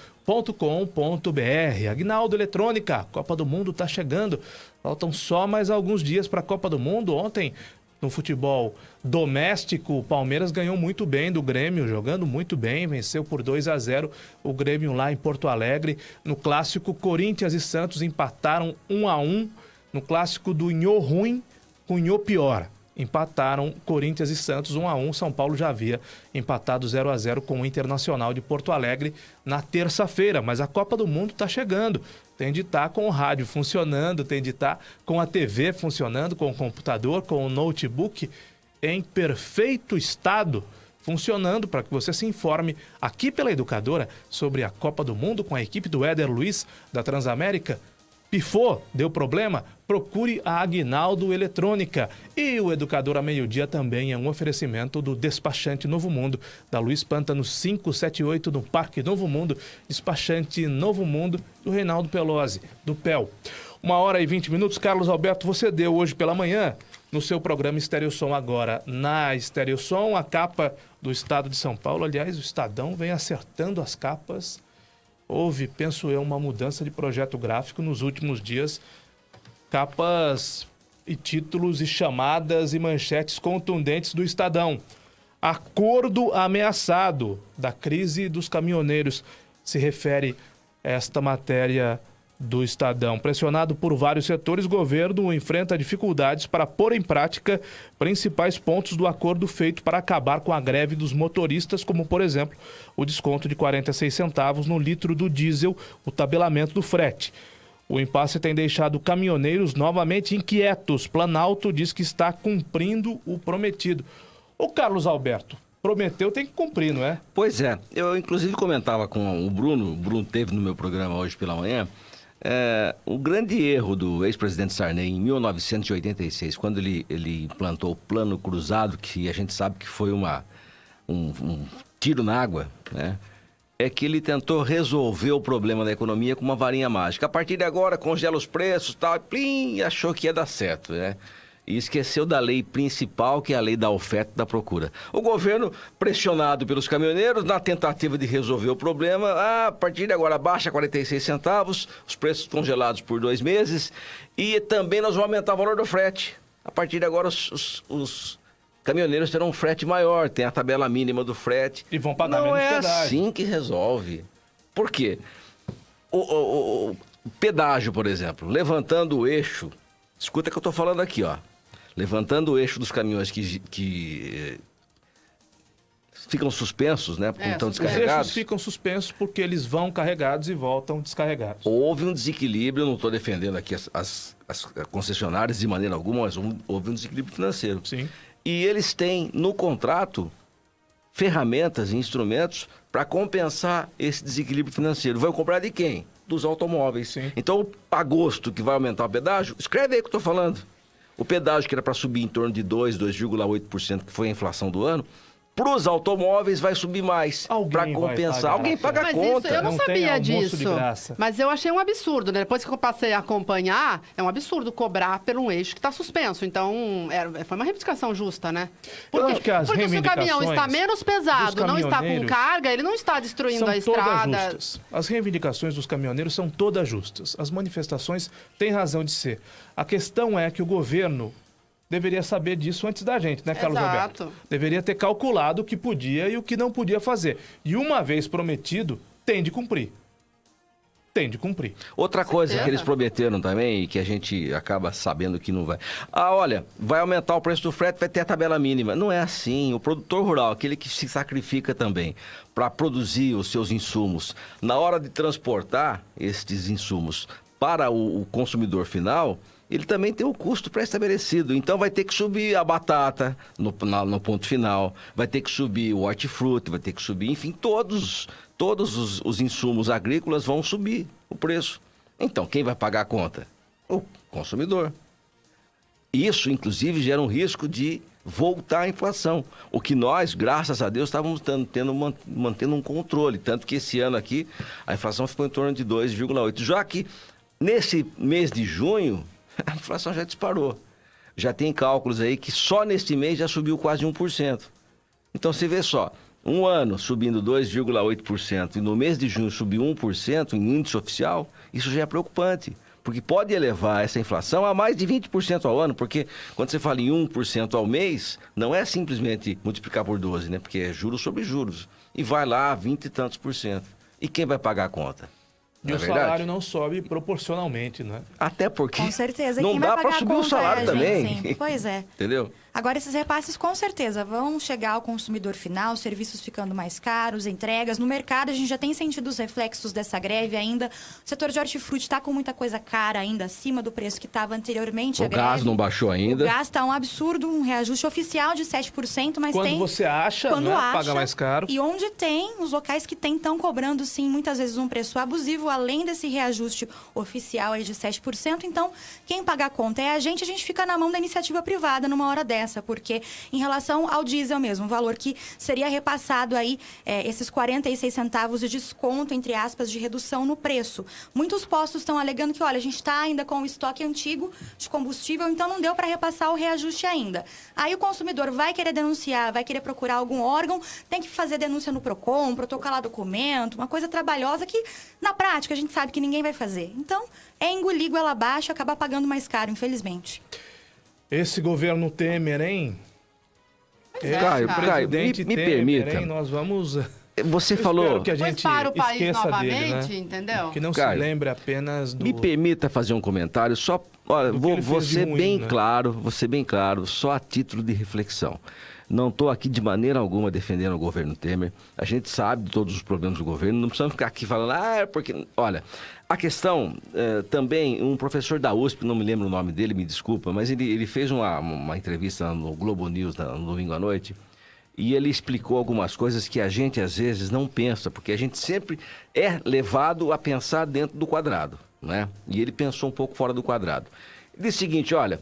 .com.br. Aguinaldo Eletrônica, Copa do Mundo está chegando. Faltam só mais alguns dias para a Copa do Mundo. Ontem, no futebol doméstico, o Palmeiras ganhou muito bem do Grêmio, jogando muito bem, venceu por 2-0 o Grêmio lá em Porto Alegre. No clássico, Corinthians e Santos empataram 1-1. No clássico do Inhô ruim com Inhô pior. Empataram Corinthians e Santos 1-1. São Paulo já havia empatado 0-0 com o Internacional de Porto Alegre na terça-feira. Mas a Copa do Mundo está chegando. Tem de estar com o rádio funcionando, tem de estar com a TV funcionando, com o computador, com o notebook em perfeito estado, funcionando para que você se informe aqui pela Educadora sobre a Copa do Mundo com a equipe do Éder Luiz da Transamérica. Pifou? Deu problema? Procure a Aguinaldo Eletrônica. E o Educador a Meio-Dia também é um oferecimento do Despachante Novo Mundo, da Luiz Pântano 578, no Parque Novo Mundo. Despachante Novo Mundo, do Reinaldo Pelosi, do PEL. 1h20. Carlos Alberto, você deu hoje pela manhã, no seu programa Estereossom Agora, na Estereossom, a capa do Estado de São Paulo. Aliás, o Estadão vem acertando as capas. Houve, penso eu, uma mudança de projeto gráfico nos últimos dias. Capas e títulos e chamadas e manchetes contundentes do Estadão. Acordo ameaçado da crise dos caminhoneiros, se refere esta matéria do Estadão. Pressionado por vários setores, o governo enfrenta dificuldades para pôr em prática principais pontos do acordo feito para acabar com a greve dos motoristas, como, por exemplo, o desconto de 46 centavos no litro do diesel, o tabelamento do frete. O impasse tem deixado caminhoneiros novamente inquietos. Planalto diz que está cumprindo o prometido. O Carlos Alberto, prometeu, tem que cumprir, não é? Pois é. Eu, inclusive, comentava com o Bruno teve no meu programa hoje pela manhã. O grande erro do ex-presidente Sarney em 1986, quando ele implantou o Plano Cruzado, que a gente sabe que foi um tiro na água, né? É que ele tentou resolver o problema da economia com uma varinha mágica. A partir de agora, congela os preços e tal, e achou que ia dar certo, né? E esqueceu da lei principal, que é a lei da oferta e da procura. O governo, pressionado pelos caminhoneiros, na tentativa de resolver o problema, a partir de agora baixa 46 centavos, os preços congelados por 2 meses, e também nós vamos aumentar o valor do frete. A partir de agora, os caminhoneiros terão um frete maior, tem a tabela mínima do frete. E vão pagar menos pedágio. Não é assim que resolve. Por quê? O pedágio, por exemplo, levantando o eixo, escuta o que eu estou falando aqui, ó. Levantando o eixo dos caminhões que ficam suspensos, né? Porque estão Os descarregados. eixos ficam suspensos porque eles vão carregados e voltam descarregados. Houve um desequilíbrio, eu não estou defendendo aqui as concessionárias de maneira alguma, mas houve um desequilíbrio financeiro. Sim. E eles têm no contrato ferramentas e instrumentos para compensar esse desequilíbrio financeiro. Vão comprar de quem? Dos automóveis. Sim. Então, agosto, que vai aumentar o pedágio, escreve aí o que eu estou falando. O pedágio que era para subir em torno de 2,8%, que foi a inflação do ano, para os automóveis vai subir mais, para compensar. Alguém paga a Mas conta. Isso, eu não sabia almoço de disso. graça. Mas eu achei um absurdo, né? Depois que eu passei a acompanhar, é um absurdo cobrar por um eixo que está suspenso. Então, foi uma reivindicação justa, né? Eu acho que as porque se o caminhão está menos pesado, não está com caminhoneiros carga, ele não está destruindo são a estrada. todas justas. As reivindicações dos caminhoneiros são todas justas. As manifestações têm razão de ser. A questão é que o governo deveria saber disso antes da gente, né, Carlos Exato. Alberto? Deveria ter calculado o que podia e o que não podia fazer. E uma vez prometido, tem de cumprir. Tem de cumprir. Outra coisa que eles prometeram também e que a gente acaba sabendo que não vai. Olha, vai aumentar o preço do frete, vai ter a tabela mínima. Não é assim. O produtor rural, aquele que se sacrifica também para produzir os seus insumos, na hora de transportar estes insumos para o consumidor final, ele também tem um custo pré-estabelecido. Então vai ter que subir a batata no ponto final, vai ter que subir o hortifruti, vai ter que subir, enfim, todos os insumos agrícolas vão subir o preço. Então, quem vai pagar a conta? O consumidor. Isso, inclusive, gera um risco de voltar à inflação. O que nós, graças a Deus, estávamos mantendo um controle. Tanto que esse ano aqui, a inflação ficou em torno de 2,8%. Já que nesse mês de junho, a inflação já disparou. Já tem cálculos aí que só neste mês já subiu quase 1%. Então, você vê só, um ano subindo 2,8% e no mês de junho subiu 1% em índice oficial, isso já é preocupante. Porque pode elevar essa inflação a mais de 20% ao ano, porque quando você fala em 1% ao mês, não é simplesmente multiplicar por 12, né? Porque é juros sobre juros. E vai lá a 20 e tantos por cento. E quem vai pagar a conta? E o salário não sobe proporcionalmente, né? Até porque Com certeza. não Quem dá vai para pagar a subir o conta salário é a gente também. sempre. Pois é. Entendeu? Agora, esses repasses com certeza vão chegar ao consumidor final, serviços ficando mais caros, entregas. No mercado, a gente já tem sentido os reflexos dessa greve ainda. O setor de hortifruti está com muita coisa cara ainda, acima do preço que estava anteriormente à O greve. gás não baixou ainda. O gás está um absurdo, um reajuste oficial de 7%, mas Quando tem... você acha, quando né, acha, paga mais caro. E onde tem, os locais que tem estão cobrando, sim, muitas vezes um preço abusivo, além desse reajuste oficial aí de 7%. Então, quem paga a conta é a gente fica na mão da iniciativa privada numa hora dessa, porque em relação ao diesel mesmo, o valor que seria repassado aí, esses 46 centavos de desconto, entre aspas, de redução no preço. Muitos postos estão alegando que, olha, a gente está ainda com o estoque antigo de combustível, então não deu para repassar o reajuste ainda. Aí o consumidor vai querer denunciar, vai querer procurar algum órgão, tem que fazer denúncia no PROCON, protocolar documento, uma coisa trabalhosa que, na prática, a gente sabe que ninguém vai fazer. Então, é engolir goela abaixo e acabar pagando mais caro, infelizmente. Esse governo Temer, hein? Caio, Presidente me Temer, permita. hein? Nós vamos... Você Eu falou... espero que a Pois gente para o país esqueça novamente, dele, né? entendeu? Que não Caio, se lembre apenas do... Me permita fazer um comentário, só... Olha, Do que ele vou fez de ser ruim, bem né? claro, só a título de reflexão. Não estou aqui de maneira alguma defendendo o governo Temer. A gente sabe de todos os problemas do governo, não precisamos ficar aqui falando, porque... Olha, a questão, também, um professor da USP, não me lembro o nome dele, me desculpa, mas ele fez uma entrevista no Globo News no domingo à noite, e ele explicou algumas coisas que a gente, às vezes, não pensa, porque a gente sempre é levado a pensar dentro do quadrado, né? E ele pensou um pouco fora do quadrado. Ele disse o seguinte, olha,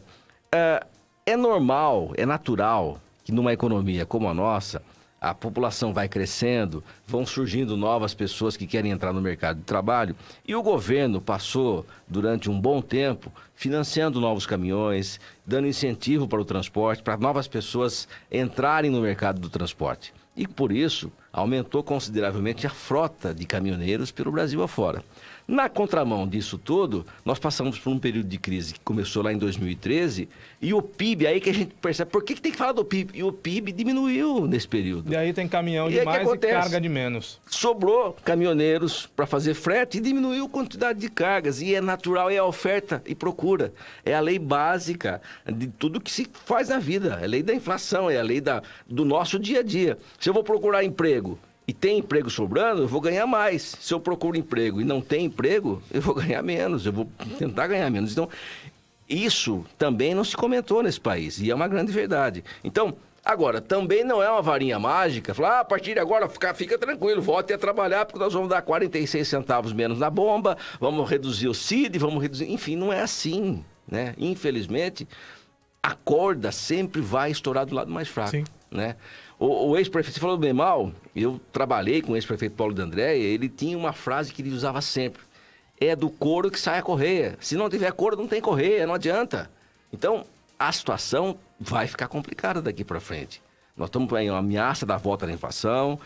é normal, é natural que numa economia como a nossa, a população vai crescendo, vão surgindo novas pessoas que querem entrar no mercado de trabalho, e o governo passou, durante um bom tempo, financiando novos caminhões, dando incentivo para o transporte, para novas pessoas entrarem no mercado do transporte. E por isso, aumentou consideravelmente a frota de caminhoneiros pelo Brasil afora. Na contramão disso tudo, nós passamos por um período de crise que começou lá em 2013 e o PIB, aí que a gente percebe, por que tem que falar do PIB? E o PIB diminuiu nesse período. E aí tem caminhão demais e carga de menos. Sobrou caminhoneiros para fazer frete e diminuiu a quantidade de cargas. E é natural, é a oferta e procura. É a lei básica de tudo que se faz na vida. É a lei da inflação, é a lei do nosso dia a dia. Se eu vou procurar emprego e tem emprego sobrando, eu vou ganhar mais. Se eu procuro emprego e não tem emprego, eu vou ganhar menos. Eu vou tentar ganhar menos. Então, isso também não se comentou nesse país. E é uma grande verdade. Então, agora, também não é uma varinha mágica. Falar, a partir de agora, fica tranquilo, volte a trabalhar, porque nós vamos dar 46 centavos menos na bomba, vamos reduzir o CID, vamos reduzir... Enfim, não é assim, né? Infelizmente, a corda sempre vai estourar do lado mais fraco, Sim. né? O ex-prefeito, você falou bem mal, eu trabalhei com o ex-prefeito Paulo D'Andrea, ele tinha uma frase que ele usava sempre. É do couro que sai a correia. Se não tiver couro, não tem correia, não adianta. Então, a situação vai ficar complicada daqui para frente. Nós estamos em uma ameaça da volta da inflação,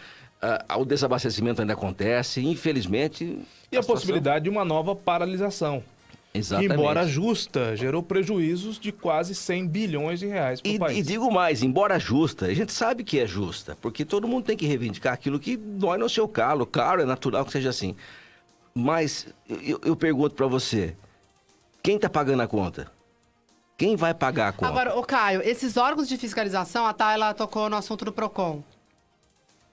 o desabastecimento ainda acontece, infelizmente... E a possibilidade de uma nova paralisação. Exatamente. Que, embora justa, gerou prejuízos de quase 100 bilhões de reais para o país. E digo mais, embora justa, a gente sabe que é justa, porque todo mundo tem que reivindicar aquilo que dói no seu calo. Claro, é natural que seja assim. Mas eu pergunto para você, quem está pagando a conta? Quem vai pagar a conta? Agora, ô Caio, esses órgãos de fiscalização, a Tayla tocou no assunto do PROCON.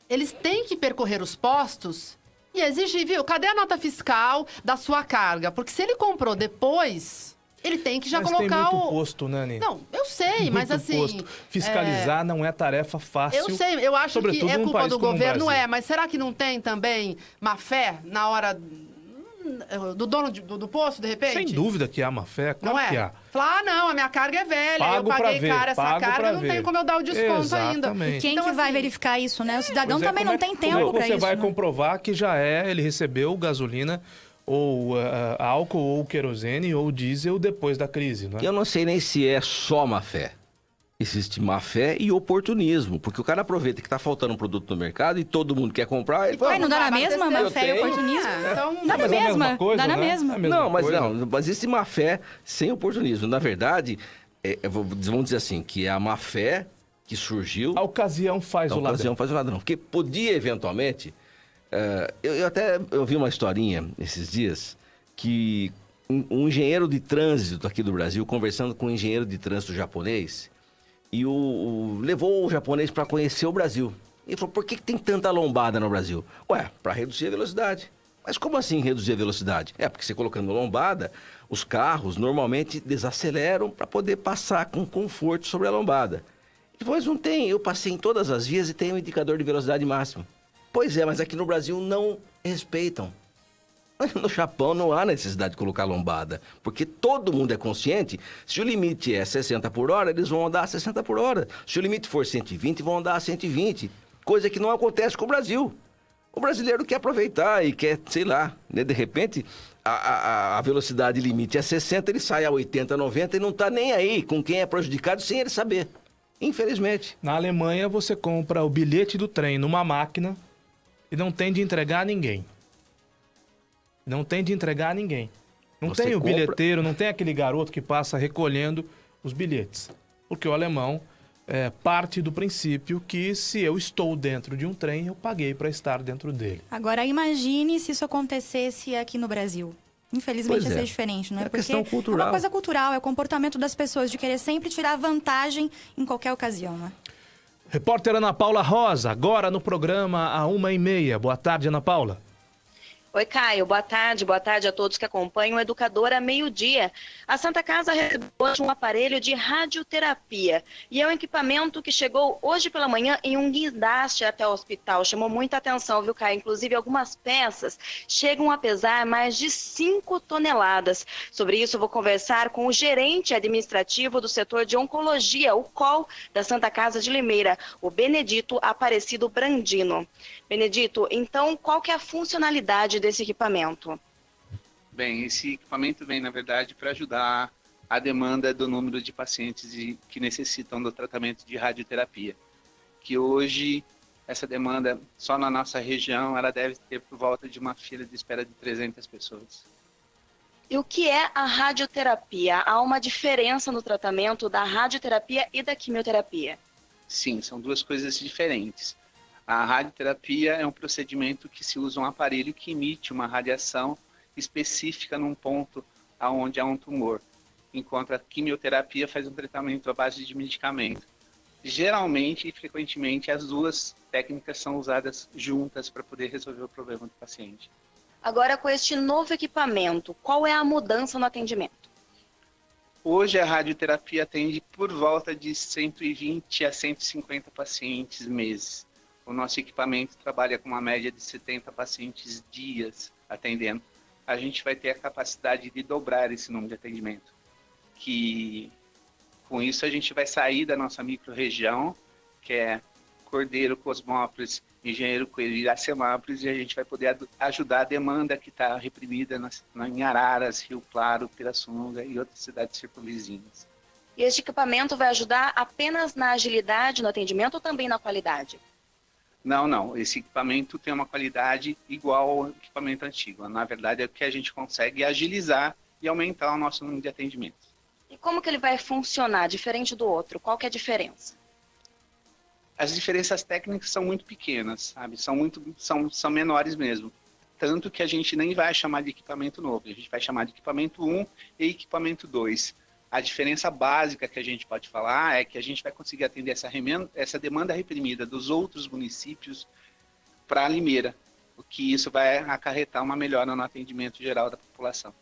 Eles têm que percorrer os postos e exigir, viu? Cadê a nota fiscal da sua carga? Porque se ele comprou depois, ele tem que já colocar tem muito posto, né, Nini? Não, eu sei, mas assim... Posto. Fiscalizar não é tarefa fácil. Eu sei, eu acho que é culpa do governo, mas será que não tem também má fé na hora do dono do posto, de repente? Sem dúvida que há má fé, claro não é? que há. Falar, não, a minha carga é velha, Pago eu paguei ver, cara essa carga, não tem como eu dar o desconto Exatamente. ainda. E quem então, que vai assim, verificar isso, né? O cidadão também não tem tempo Como para isso. você vai né? comprovar que já ele recebeu gasolina ou álcool ou querosene ou diesel depois da crise, né? Eu não sei nem se é só má fé. Existe má fé e oportunismo, porque o cara aproveita que está faltando um produto no mercado e todo mundo quer comprar, ele fala... Não dá na mesma má fé e oportunismo? Então, dá na mesma, coisa, dá na né? mesma. Não, mas existe má fé sem oportunismo. Na verdade, vamos dizer assim, que é a má fé que surgiu... A ocasião faz o ladrão. A ocasião faz o ladrão. Porque podia, eventualmente... Eu vi uma historinha esses dias que um engenheiro de trânsito aqui do Brasil, conversando com um engenheiro de trânsito japonês, e levou o japonês para conhecer o Brasil. E ele falou, por que tem tanta lombada no Brasil? Ué, para reduzir a velocidade. Mas como assim reduzir a velocidade? Porque você colocando lombada, os carros normalmente desaceleram para poder passar com conforto sobre a lombada. Depois não tem, eu passei em todas as vias e tem um indicador de velocidade máxima. Pois é, mas aqui no Brasil não respeitam. No Japão não há necessidade de colocar lombada, porque todo mundo é consciente, se o limite é 60 por hora, eles vão andar a 60 por hora. Se o limite for 120, vão andar a 120. Coisa que não acontece com o Brasil. O brasileiro quer aproveitar e quer, sei lá, né? De repente a velocidade limite é 60, ele sai a 80, 90 e não está nem aí com quem é prejudicado sem ele saber. Infelizmente. Na Alemanha, você compra o bilhete do trem numa máquina e não tem de entregar a ninguém. Não tem de entregar a ninguém. Não Você tem o compra... bilheteiro, não tem aquele garoto que passa recolhendo os bilhetes. Porque o alemão parte do princípio que se eu estou dentro de um trem, eu paguei para estar dentro dele. Agora, imagine se isso acontecesse aqui no Brasil. Infelizmente ia ser diferente, não é? Porque questão cultural. É uma coisa cultural, é o comportamento das pessoas de querer sempre tirar vantagem em qualquer ocasião, né? Repórter Ana Paula Rosa, agora no programa à 1h30. Boa tarde, Ana Paula. Oi, Caio. Boa tarde a todos que acompanham o Educadora Meio-Dia. A Santa Casa recebeu hoje um aparelho de radioterapia e é um equipamento que chegou hoje pela manhã em um guindaste até o hospital. Chamou muita atenção, viu, Caio? Inclusive, algumas peças chegam a pesar mais de 5 toneladas. Sobre isso, eu vou conversar com o gerente administrativo do setor de oncologia, o COL, da Santa Casa de Limeira, o Benedito Aparecido Brandino. Benedito, então, qual que é a funcionalidade desse equipamento? Bem, esse equipamento vem, na verdade, para ajudar a demanda do número de pacientes que necessitam do tratamento de radioterapia, que hoje essa demanda só na nossa região, ela deve ter por volta de uma fila de espera de 300 pessoas. E o que é a radioterapia? Há uma diferença no tratamento da radioterapia e da quimioterapia? Sim, são duas coisas diferentes. A radioterapia é um procedimento que se usa um aparelho que emite uma radiação específica num ponto onde há um tumor, enquanto a quimioterapia faz um tratamento à base de medicamento. Geralmente e frequentemente as duas técnicas são usadas juntas para poder resolver o problema do paciente. Agora, com este novo equipamento, qual é a mudança no atendimento? Hoje a radioterapia atende por volta de 120 a 150 pacientes mês. O nosso equipamento trabalha com uma média de 70 pacientes dias atendendo. A gente vai ter a capacidade de dobrar esse número de atendimento. Que com isso a gente vai sair da nossa micro-região, que é Cordeiro, Cosmópolis, Engenheiro Coelho e Iracemápolis, e a gente vai poder ajudar a demanda que está reprimida em Araras, Rio Claro, Pirassununga e outras cidades circunvizinhas. E este equipamento vai ajudar apenas na agilidade no atendimento ou também na qualidade? Não. Esse equipamento tem uma qualidade igual ao equipamento antigo. Na verdade, é o que a gente consegue agilizar e aumentar o nosso número de atendimentos. E como que ele vai funcionar, diferente do outro? Qual que é a diferença? As diferenças técnicas são muito pequenas, sabe? São menores mesmo. Tanto que a gente nem vai chamar de equipamento novo. A gente vai chamar de equipamento 1 e equipamento 2. A diferença básica que a gente pode falar é que a gente vai conseguir atender essa demanda reprimida dos outros municípios para Limeira, o que isso vai acarretar uma melhora no atendimento geral da população.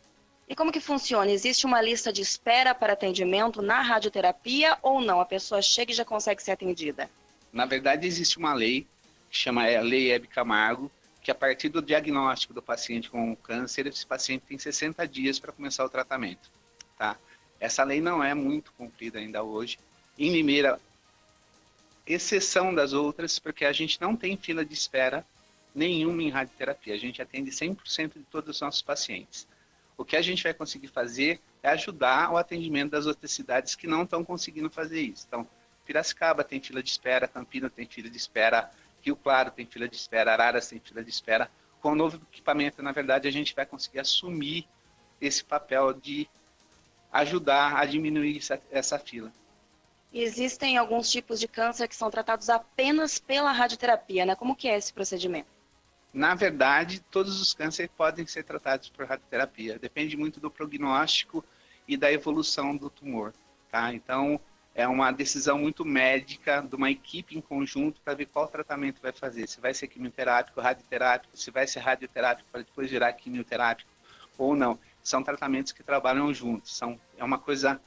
E como que funciona? Existe uma lista de espera para atendimento na radioterapia ou não? A pessoa chega e já consegue ser atendida? Na verdade, existe uma lei, que chama a Lei Hebe Camargo, que a partir do diagnóstico do paciente com câncer, esse paciente tem 60 dias para começar o tratamento, tá? Essa lei não é muito cumprida ainda hoje. Em Limeira, exceção das outras, porque a gente não tem fila de espera nenhuma em radioterapia. A gente atende 100% de todos os nossos pacientes. O que a gente vai conseguir fazer é ajudar o atendimento das outras cidades que não estão conseguindo fazer isso. Então, Piracicaba tem fila de espera, Campina tem fila de espera, Rio Claro tem fila de espera, Araras tem fila de espera. Com o novo equipamento, na verdade, a gente vai conseguir assumir esse papel de ajudar a diminuir essa fila. E existem alguns tipos de câncer que são tratados apenas pela radioterapia, né? Como que é esse procedimento? Na verdade, todos os cânceres podem ser tratados por radioterapia. Depende muito do prognóstico e da evolução do tumor, tá? Então, é uma decisão muito médica de uma equipe em conjunto para ver qual tratamento vai fazer. Se vai ser quimioterápico, radioterápico, se vai ser radioterápico para depois virar quimioterápico ou não. São tratamentos que trabalham juntos. É uma coisa,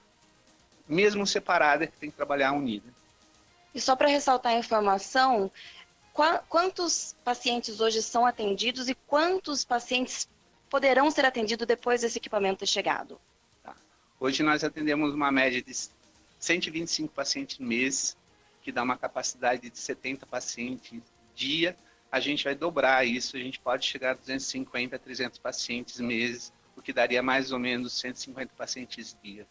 mesmo separada, que tem que trabalhar unida. E só para ressaltar a informação, quantos pacientes hoje são atendidos e quantos pacientes poderão ser atendidos depois desse equipamento ter chegado? Tá. Hoje nós atendemos uma média de 125 pacientes mês, que dá uma capacidade de 70 pacientes dia. A gente vai dobrar isso, a gente pode chegar a 250, 300 pacientes mês, o que daria mais ou menos 150 pacientes dia.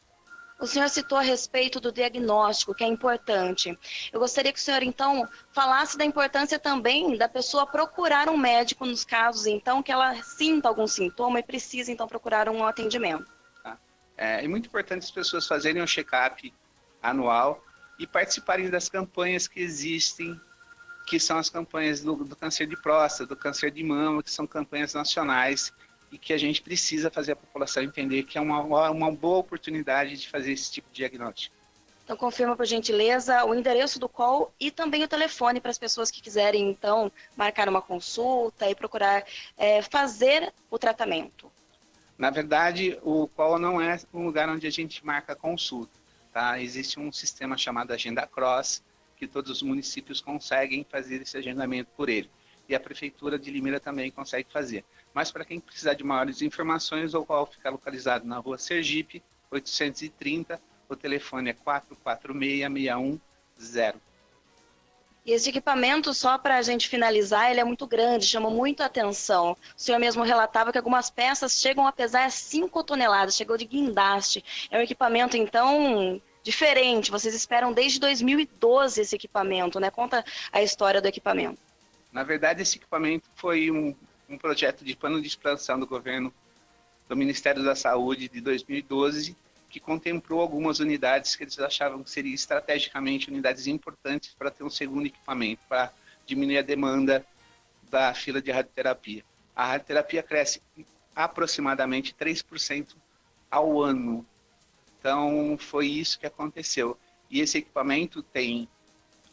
O senhor citou a respeito do diagnóstico, que é importante. Eu gostaria que o senhor, então, falasse da importância também da pessoa procurar um médico nos casos, então, que ela sinta algum sintoma e precisa, então, procurar um atendimento. Tá. É muito importante as pessoas fazerem um check-up anual e participarem das campanhas que existem, que são as campanhas do câncer de próstata, do câncer de mama, que são campanhas nacionais, e que a gente precisa fazer a população entender que é uma boa oportunidade de fazer esse tipo de diagnóstico. Então, confirma, por gentileza, o endereço do call e também o telefone para as pessoas que quiserem, então, marcar uma consulta e procurar fazer o tratamento. Na verdade, o call não é um lugar onde a gente marca consulta, tá? Existe um sistema chamado Agenda Cross, que todos os municípios conseguem fazer esse agendamento por ele. E a Prefeitura de Limeira também consegue fazer. Mas para quem precisar de maiores informações, o qual fica localizado na rua Sergipe, 830, o telefone é 446-610. E esse equipamento, só para a gente finalizar, ele é muito grande, chama muito a atenção. O senhor mesmo relatava que algumas peças chegam a pesar 5 toneladas, chegou de guindaste. É um equipamento, então, diferente. Vocês esperam desde 2012 esse equipamento, né? Conta a história do equipamento. Na verdade, esse equipamento foi um projeto de plano de expansão do governo do Ministério da Saúde de 2012, que contemplou algumas unidades que eles achavam que seriam estrategicamente unidades importantes para ter um segundo equipamento, para diminuir a demanda da fila de radioterapia. A radioterapia cresce aproximadamente 3% ao ano. Então, foi isso que aconteceu. E esse equipamento tem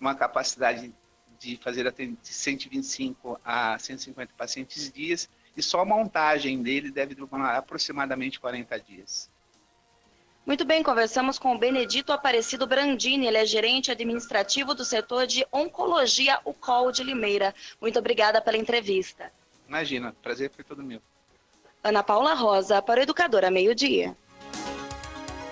uma capacidade de fazer de 125 a 150 pacientes dias, e só a montagem dele deve demorar aproximadamente 40 dias. Muito bem, conversamos com o Benedito Aparecido Brandini, ele é gerente administrativo do setor de Oncologia UCOL de Limeira. Muito obrigada pela entrevista. Imagina, prazer foi todo meu. Ana Paula Rosa, para o Educadora Meio-Dia.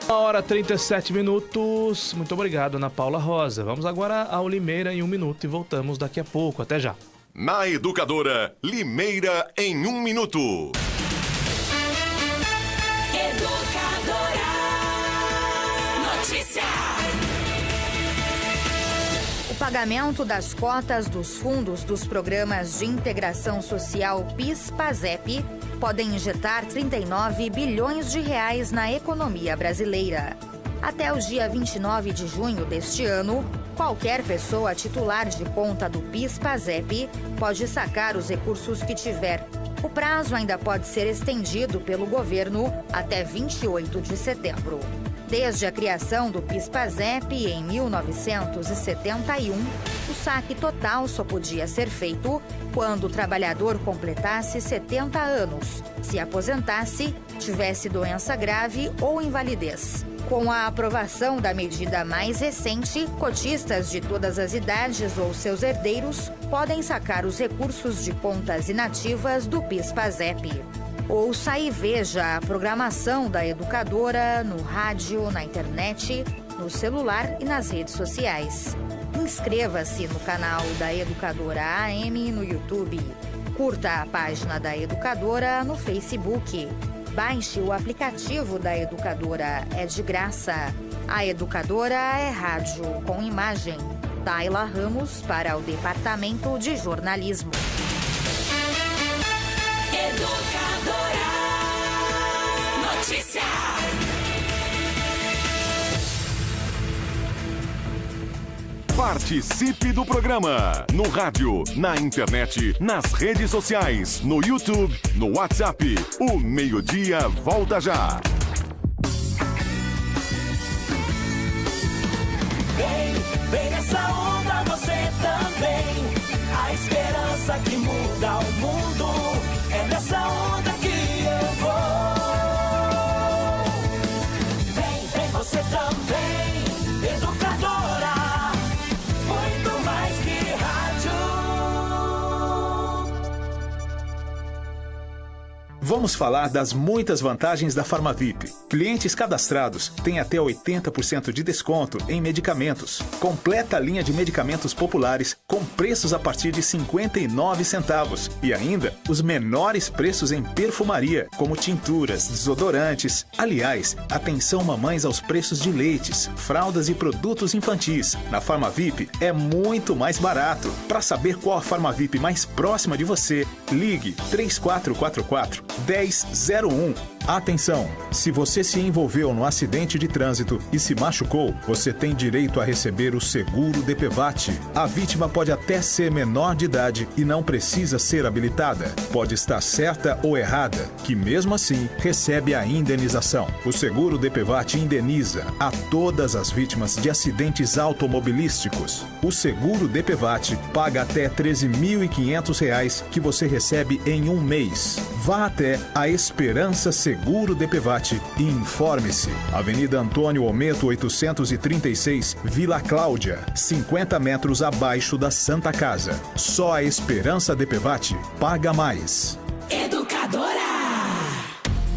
1h37. Muito obrigado, Ana Paula Rosa. Vamos agora ao Limeira em 1 minuto e voltamos daqui a pouco. Até já. Na Educadora, Limeira em 1 minuto. Educadora Notícia. O pagamento das cotas dos fundos dos programas de integração social PIS/PASEP podem injetar 39 bilhões de reais na economia brasileira. Até o dia 29 de junho deste ano, qualquer pessoa titular de conta do PIS/PASEP pode sacar os recursos que tiver. O prazo ainda pode ser estendido pelo governo até 28 de setembro. Desde a criação do PIS/PASEP em 1971, o saque total só podia ser feito quando o trabalhador completasse 70 anos, se aposentasse, tivesse doença grave ou invalidez. Com a aprovação da medida mais recente, cotistas de todas as idades ou seus herdeiros podem sacar os recursos de contas inativas do PIS/PASEP. Ouça e veja a programação da Educadora no rádio, na internet, no celular e nas redes sociais. Inscreva-se no canal da Educadora AM no YouTube. Curta a página da Educadora no Facebook. Baixe o aplicativo da Educadora, é de graça. A Educadora é rádio com imagem. Tayla Ramos para o Departamento de Jornalismo. Educadora Notícia. Participe do programa no rádio, na internet, nas redes sociais, no YouTube, no WhatsApp. O Meio-Dia volta já. Vem nessa onda você também. A esperança que muda o mundo. É nessa onda que eu vou. Vem você também. Educadora. Muito mais que rádio. Vamos falar das muitas vantagens da Farmavip. Clientes cadastrados têm até 80% de desconto em medicamentos. Completa a linha de medicamentos populares com preços a partir de 59 centavos. E ainda os menores preços em perfumaria, como tinturas, desodorantes. Aliás, atenção mamães aos preços de leites, fraldas e produtos infantis. Na Farmavip é muito mais barato. Para saber qual a Farmavip mais próxima de você, ligue 3444-1001. Atenção! Se você se envolveu no acidente de trânsito e se machucou, você tem direito a receber o seguro DPVAT. A vítima pode até ser menor de idade e não precisa ser habilitada. Pode estar certa ou errada, que mesmo assim recebe a indenização. O seguro DPVAT indeniza a todas as vítimas de acidentes automobilísticos. O seguro DPVAT paga até R$ 13.500 que você recebe em um mês. Vá até a Esperança Seguro DPVAT e informe-se. Avenida Antônio Ometo 836, Vila Cláudia, 50 metros abaixo da Santa Casa. Só a Esperança DPVAT paga mais. Educadora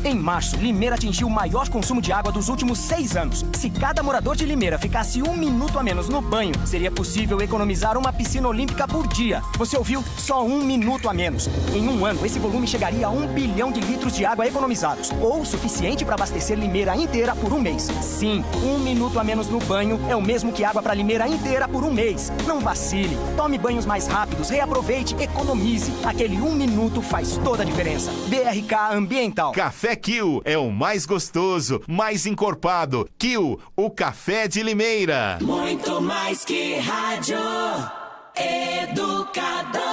Em março, Limeira atingiu o maior consumo de água dos últimos 6 anos. Se cada morador de Limeira ficasse 1 minuto a menos no banho, seria possível economizar uma piscina olímpica por dia. Você ouviu? Só 1 minuto a menos. Em um ano, esse volume chegaria a 1 bilhão de litros de água economizados, ou o suficiente para abastecer Limeira inteira por um mês. Sim, 1 minuto a menos no banho é o mesmo que água para Limeira inteira por um mês. Não vacile, tome banhos mais rápidos, reaproveite, economize. Aquele 1 minuto faz toda a diferença. BRK Ambiental. Café Kill é o mais gostoso, mais encorpado. Kill, o café de Limeira. Muito mais que rádio. Educadora.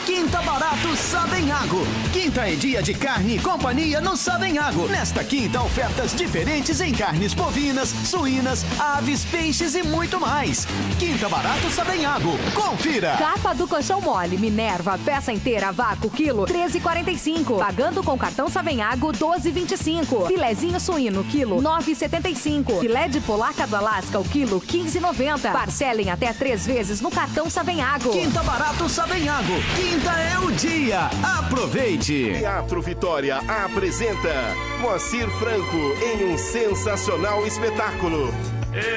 Quinta Barato Savenhago. Quinta é dia de carne e companhia no Savenhago. Nesta quinta, ofertas diferentes em carnes bovinas, suínas, aves, peixes e muito mais. Quinta Barato Savenhago. Confira. Capa do colchão mole Minerva, peça inteira vácuo, quilo 13,45. Pagando com cartão Savenhago, 12,25. Filezinho suíno, quilo 9,75. Filé de polaca do Alasca, o quilo 15,90. Parcelem até 3 vezes no cartão Savenhago. Quinta Barato Savenhago. Quinta é o dia. Aproveite. Teatro Vitória apresenta Moacir Franco em um sensacional espetáculo.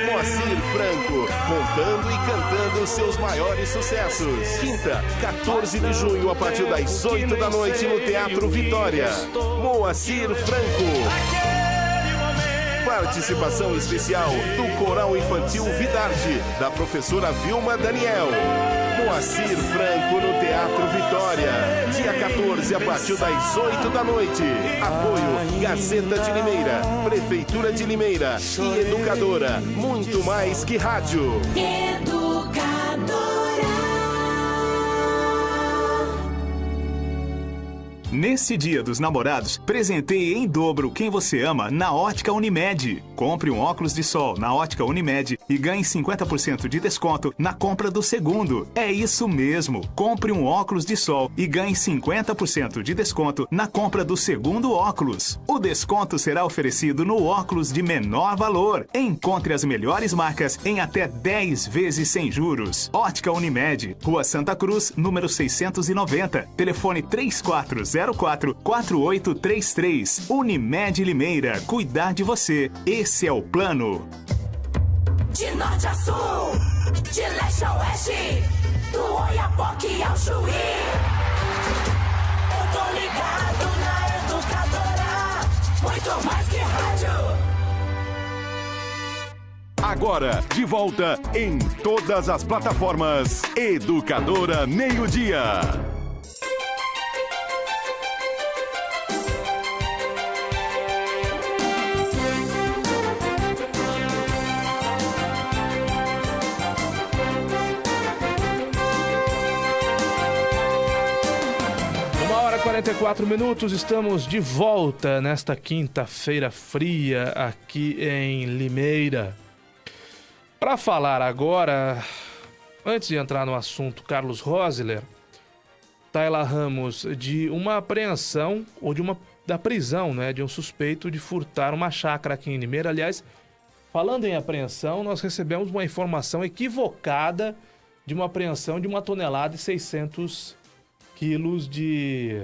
Moacir Franco, contando e cantando seus maiores sucessos. Quinta, 14 de junho, a partir das 8 da noite, no Teatro Vitória. Moacir Franco. Participação especial do Coral Infantil Vidarte, da professora Vilma Daniel. Moacir Franco no Teatro Vitória. Dia 14, a partir das 8 da noite. Apoio Gazeta de Limeira, Prefeitura de Limeira e Educadora. Muito mais que rádio. Nesse Dia dos Namorados, presenteie em dobro quem você ama na Ótica Unimed. Compre um óculos de sol na Ótica Unimed e ganhe 50% de desconto na compra do segundo. É isso mesmo. Compre um óculos de sol e ganhe 50% de desconto na compra do segundo óculos. O desconto será oferecido no óculos de menor valor. Encontre as melhores marcas em até 10 vezes sem juros. Ótica Unimed, Rua Santa Cruz, número 690. Telefone 3404-4833. Unimed Limeira. Cuidar de você. Esse é o plano. De norte a sul, de leste a oeste, do Oiapoque ao Chuí. Eu tô ligado na Educadora, muito mais que rádio. Agora, de volta em todas as plataformas. Educadora Meio-Dia. Hora 44 minutos, estamos de volta nesta quinta-feira fria aqui em Limeira. Para falar agora, antes de entrar no assunto Carlos Rosler, Tayla Ramos, de uma apreensão ou da prisão, né, de um suspeito de furtar uma chácara aqui em Limeira. Aliás, falando em apreensão, nós recebemos uma informação equivocada de uma apreensão de 1 tonelada e 600 quilos de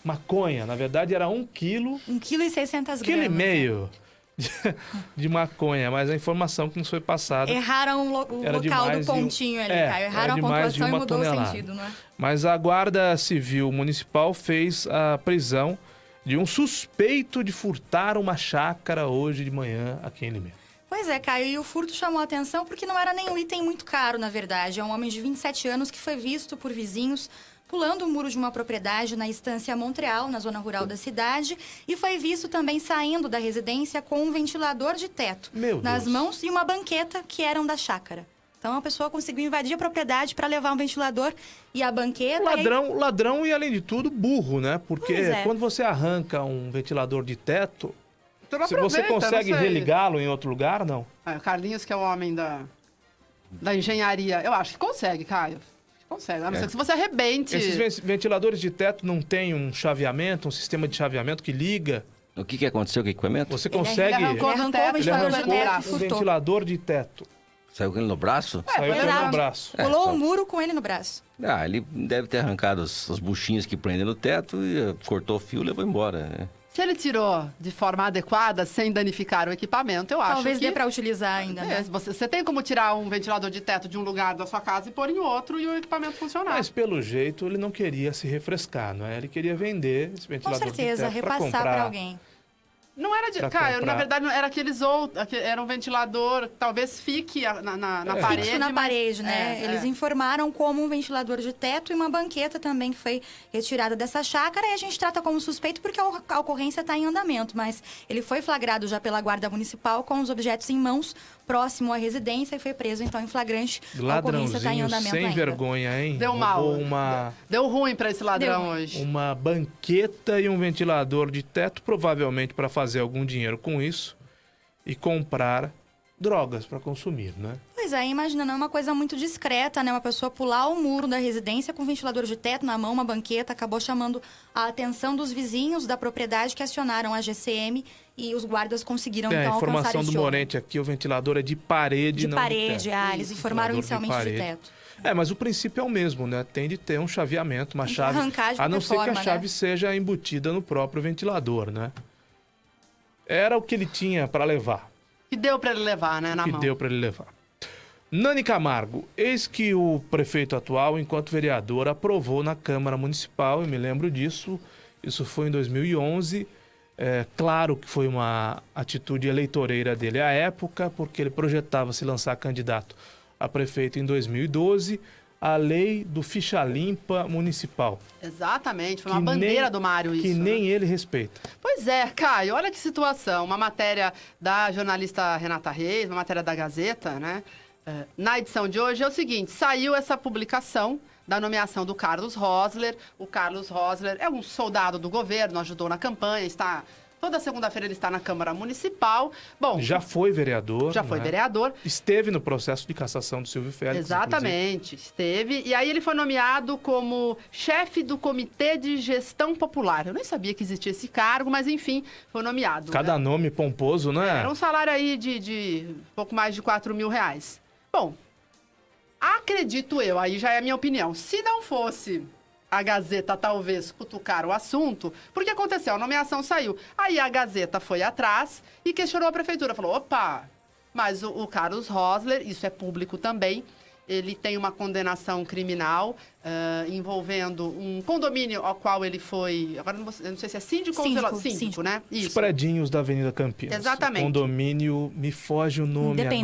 maconha. Na verdade, era 1 quilo... 1,6 kg. 1,5 kg de maconha, mas a informação que nos foi passada... Erraram o local do pontinho ali, Caio. Erraram a pontuação e mudou o sentido, não é? Mas a Guarda Civil Municipal fez a prisão de um suspeito de furtar uma chácara hoje de manhã aqui em Limeira. Pois é, Caio, e o furto chamou a atenção porque não era nenhum item muito caro, na verdade. É um homem de 27 anos que foi visto por vizinhos pulando o muro de uma propriedade na Estância Montreal, na zona rural da cidade, e foi visto também saindo da residência com um ventilador de teto nas mãos e uma banqueta que eram da chácara. Então a pessoa conseguiu invadir a propriedade para levar um ventilador e a banqueta. Ladrão e, além de tudo, burro, né? Porque quando você arranca um ventilador de teto, se você consegue religá-lo em outro lugar, não? Carlinhos, que é o homem da engenharia, eu acho que consegue, Caio. Consegue, a não ser que você arrebente. Esses ventiladores de teto não tem um chaveamento, um sistema de chaveamento que liga? O que aconteceu com o equipamento? Você consegue... Ele arrancou o ventilador de teto e furtou. Ventilador de teto. Saiu com ele no braço? Saiu com ele no braço. Pulou o muro com ele no braço. Ele deve ter arrancado as buchinhas que prendem no teto e cortou o fio e levou embora. Se ele tirou de forma adequada, sem danificar o equipamento, eu acho Talvez que... dê para utilizar ainda, né? Você tem como tirar um ventilador de teto de um lugar da sua casa e pôr em outro e o equipamento funcionar. Mas, pelo jeito, ele não queria se refrescar, não é? Ele queria vender esse Com ventilador certeza, de teto repassar para alguém. Não era de... Cara, na verdade, era aqueles outros... Era um ventilador, talvez fique na parede. Fixo na mas- parede, né? Eles informaram como um ventilador de teto e uma banqueta também que foi retirada dessa chácara. E a gente trata como suspeito porque a ocorrência está em andamento. Mas ele foi flagrado já pela Guarda Municipal com os objetos em mãos, próximo à residência, e foi preso, então, em flagrante. A ocorrência está em Ladrãozinho andamento sem ainda. vergonha, hein? Deu mal. Roubou Deu ruim para esse ladrão Deu. hoje. uma banqueta e um ventilador de teto, provavelmente para fazer algum dinheiro com isso e comprar drogas para consumir, né? Pois é, imagina, não é uma coisa muito discreta, né? Uma pessoa pular o muro da residência com um ventilador de teto na mão, uma banqueta, acabou chamando a atenção dos vizinhos da propriedade que acionaram a GCM e os guardas conseguiram, A então, alcançar informação do este homem. Morente aqui, o ventilador é de parede, De não parede, de teto. eles informaram Ventilador inicialmente de parede. teto. Mas o princípio é o mesmo, né? Tem de ter um chaveamento, uma Tem que chave. arrancar de A não qualquer ser que forma, a chave né? seja embutida no próprio ventilador, né? Era o que ele tinha para levar. Que deu para ele levar, né, na que mão. deu para ele levar. Nani Camargo, eis que o prefeito atual, enquanto vereador, aprovou na Câmara Municipal, eu me lembro disso, isso foi em 2011. Claro que foi uma atitude eleitoreira dele à época, porque ele projetava se lançar candidato a prefeito em 2012, a lei do ficha limpa municipal. Exatamente, foi uma Que bandeira nem- do Mário isso. Que né? nem ele respeita. Pois é, Caio, olha que situação. Uma matéria da jornalista Renata Reis, uma matéria da Gazeta, né? Na edição de hoje é o seguinte, saiu essa publicação da nomeação do Carlos Rosler. O Carlos Rosler é um soldado do governo, ajudou na campanha, está... Toda segunda-feira ele está na Câmara Municipal. Bom, Já foi vereador. já foi né? vereador. Esteve no processo de cassação do Silvio Félix. Exatamente, esteve. E aí ele foi nomeado como chefe do Comitê de Gestão Popular. Eu nem sabia que existia esse cargo, mas enfim, foi nomeado. Cada né? nome pomposo, né? Era um salário aí de pouco mais de 4 mil reais. Bom, acredito eu, aí já é a minha opinião, se não fosse a Gazeta talvez cutucar o assunto, porque aconteceu, a nomeação saiu. Aí a Gazeta foi atrás e questionou a prefeitura, falou, opa, mas o Carlos Rosler, isso é público também, ele tem uma condenação criminal envolvendo um condomínio ao qual ele foi, agora eu não sei se é síndico ou síndico, né? Os Isso. predinhos da Avenida Campinas. Exatamente. O condomínio, me foge o nome agora.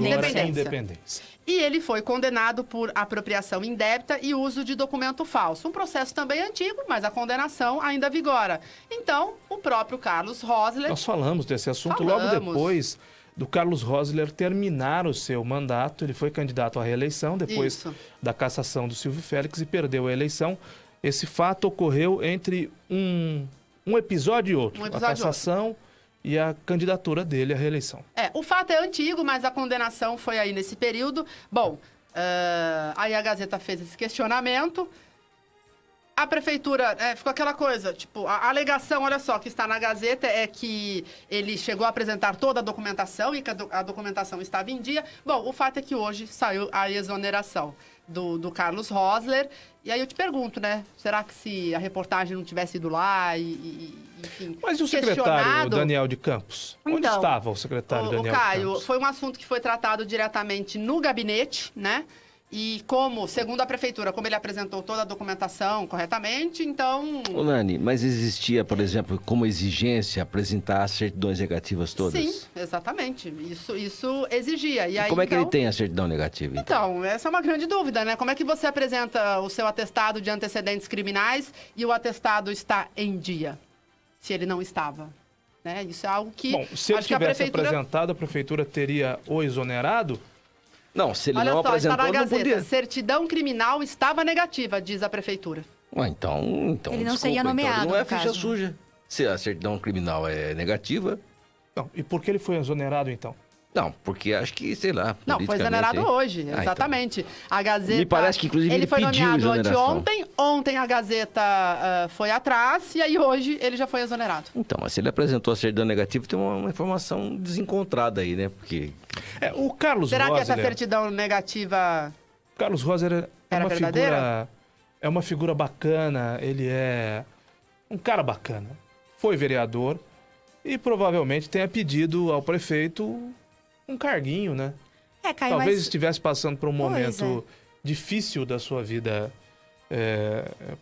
Independência. E ele foi condenado por apropriação indébita e uso de documento falso. Um processo também antigo, mas a condenação ainda vigora. Então, o próprio Carlos Rosler... Nós falamos desse assunto logo depois do Carlos Rosler terminar o seu mandato. Ele foi candidato à reeleição depois Isso. da cassação do Silvio Félix e perdeu a eleição. Esse fato ocorreu entre um episódio e outro. Um A episódio e cassação e a candidatura dele à reeleição. O fato é antigo, mas a condenação foi aí nesse período. Bom, aí a Gazeta fez esse questionamento. A prefeitura, ficou aquela coisa, tipo, a alegação, olha só, que está na Gazeta é que ele chegou a apresentar toda a documentação e que a documentação estava em dia. Bom, o fato é que hoje saiu a exoneração do Carlos Rosler. E aí eu te pergunto, né, será que se a reportagem não tivesse ido lá enfim, Mas e o secretário questionado... Daniel de Campos? Onde Então, estava o secretário Daniel de Caio, Campos? foi um assunto que foi tratado diretamente no gabinete, né? E como, segundo a prefeitura, como ele apresentou toda a documentação corretamente, então... Ô, Nani, mas existia, por exemplo, como exigência apresentar as certidões negativas todas? Sim, exatamente. Isso exigia. E aí, Como é que então... ele tem a certidão negativa? Então, essa é uma grande dúvida, né? Como é que você apresenta o seu atestado de antecedentes criminais e o atestado está em dia, se ele não estava? Né? Isso é algo que... Bom, se ele acho que a tivesse prefeitura... apresentado, a prefeitura teria o exonerado? Não, se ele Olha não só, apresentou, está na não Gazeta. podia. Certidão criminal estava negativa, diz a prefeitura. Ué, então Ele não desculpa, seria nomeado, então não é no ficha caso, né? suja. Se a certidão criminal é negativa... Não, e por que ele foi exonerado, então? Não, porque acho que, sei lá... Não, foi exonerado hoje, então. exatamente. A Gazeta... Me parece que, inclusive, ele foi pediu nomeado exoneração. ontem a Gazeta foi atrás, e aí hoje ele já foi exonerado. Então, mas se ele apresentou a certidão negativa, tem uma informação desencontrada aí, né? Porque... o Carlos Será Rosler... que essa certidão negativa... Carlos Rosler Era verdadeira? É uma figura bacana, ele é um cara bacana. Foi vereador, e provavelmente tenha pedido ao prefeito um carguinho, né? Caio, Talvez mas... estivesse passando por um momento difícil da sua vida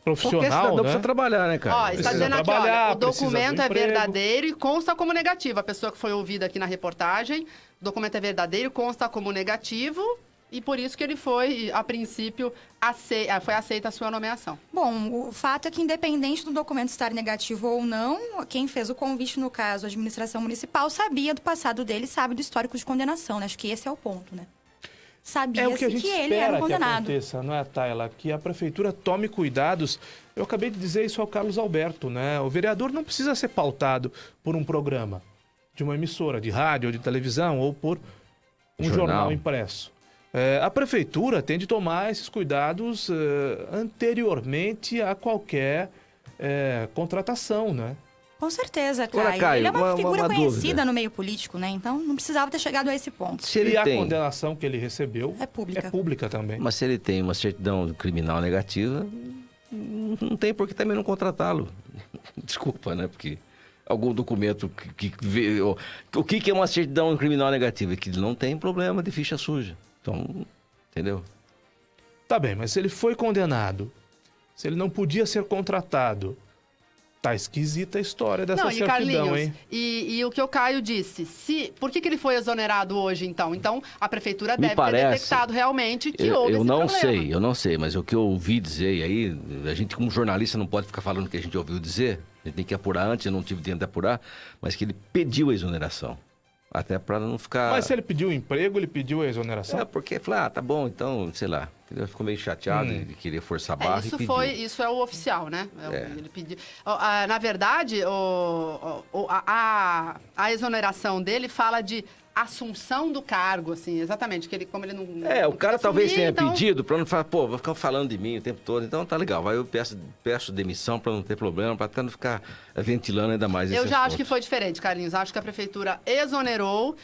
profissional, né? Precisa trabalhar, né, cara? Ó, está dizendo aqui, olha, o documento é verdadeiro e consta como negativo. A pessoa que foi ouvida aqui na reportagem, o documento é verdadeiro, consta como negativo e por isso que ele foi, a princípio, foi aceita a sua nomeação. Bom, o fato é que independente do documento estar negativo ou não, quem fez o convite, no caso, a administração municipal, sabia do passado dele, sabe do histórico de condenação, né? Acho que esse é o ponto, né? Sabia-se o que a gente que ele era espera um condenado. que aconteça, não é, Tayla? Que a prefeitura tome cuidados. Eu acabei de dizer isso ao Carlos Alberto, né? O vereador não precisa ser pautado por um programa de uma emissora de rádio ou de televisão ou por um jornal impresso. A prefeitura tem de tomar esses cuidados anteriormente a qualquer contratação, né? Com certeza, Caio. Agora, Caio, ele é uma figura conhecida dúvida. no meio político, né? Então não precisava ter chegado a esse ponto. Se ele e a tem... condenação que ele recebeu é pública também. Mas se ele tem uma certidão criminal negativa, não tem por que também não contratá-lo. Desculpa, né? Porque algum documento o que é uma certidão criminal negativa? Que não tem problema de ficha suja. Então, entendeu? Tá bem, mas se ele foi condenado, se ele não podia ser contratado, tá esquisita a história dessa certidão, Carlinhos, hein? E o que o Caio disse, por que ele foi exonerado hoje, então? Então, a prefeitura deve ter detectado realmente que houve esse problema. Eu não sei, mas o que eu ouvi dizer, e aí, a gente como jornalista não pode ficar falando o que a gente ouviu dizer, a gente tem que apurar antes, eu não tive tempo de apurar, mas que ele pediu a exoneração. Até para não ficar... Mas se ele pediu o emprego, ele pediu a exoneração? Porque falou, tá bom, então, sei lá. Ele ficou meio chateado de querer forçar a barra e pediu. Isso é o oficial, né? Ele pediu. Na verdade, a exoneração dele fala de assunção do cargo, assim, exatamente, que ele, como ele não... o cara talvez tenha pedido para não falar, vou ficar falando de mim o tempo todo, então tá legal, vai eu peço demissão para não ter problema, para não ficar ventilando ainda mais esse Eu já assunto. acho que foi diferente, Carlinhos, acho que a prefeitura exonerou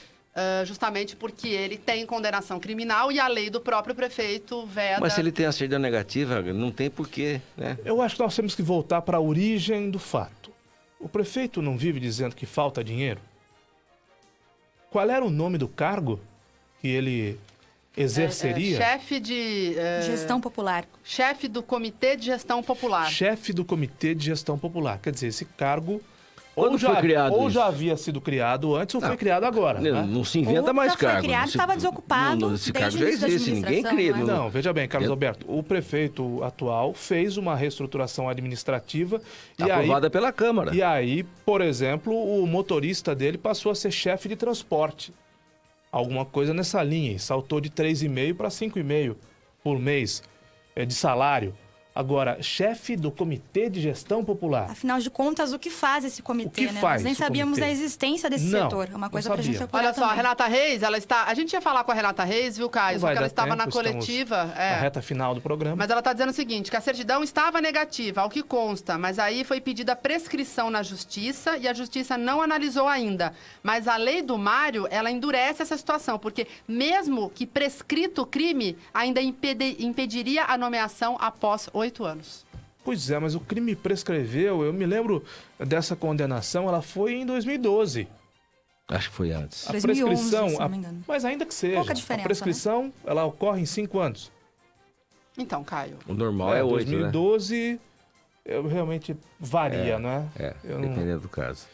justamente porque ele tem condenação criminal e a lei do próprio prefeito veda... Mas se ele tem a certidão negativa, não tem porquê, né? Eu acho que nós temos que voltar para a origem do fato. O prefeito não vive dizendo que falta dinheiro? Qual era o nome do cargo que ele exerceria? Chefe de... Gestão Popular. Chefe do Comitê de Gestão Popular. Chefe do Comitê de Gestão Popular. Quer dizer, esse cargo... Quando foi criado ou isso? já havia sido criado antes ou foi criado agora. Né? Não se inventa mais cargo. Foi criado, estava desocupado. Esse cargo já existe, ninguém cria. Não, veja bem, Carlos Alberto, o prefeito atual fez uma reestruturação administrativa aprovada pela Câmara. E aí, por exemplo, o motorista dele passou a ser chefe de transporte. Alguma coisa nessa linha, saltou de 3,5 para 5,5 por mês de salário. Agora, chefe do Comitê de Gestão Popular. Afinal de contas, o que faz esse comitê, né? Nós nem sabíamos da existência desse setor. É uma coisa pra gente apurar. Olha só, a Renata Reis, ela está... A gente ia falar com a Renata Reis, viu, Caio? Só que ela estava na coletiva. Na reta final do programa. Mas ela está dizendo o seguinte, que a certidão estava negativa, ao que consta, mas aí foi pedida prescrição na Justiça e a Justiça não analisou ainda. Mas a lei do Mário, ela endurece essa situação, porque mesmo que prescrito o crime, ainda impediria a nomeação após 8 anos. Pois é, mas o crime prescreveu, eu me lembro dessa condenação, ela foi em 2012. Acho que foi antes. A 2011, prescrição, se não me engano. mas ainda que seja, pouca diferença, a prescrição, ela ocorre em 5 anos. Então, Caio. O normal é 8, 2012, né? Eu realmente varia, né? Dependendo do caso.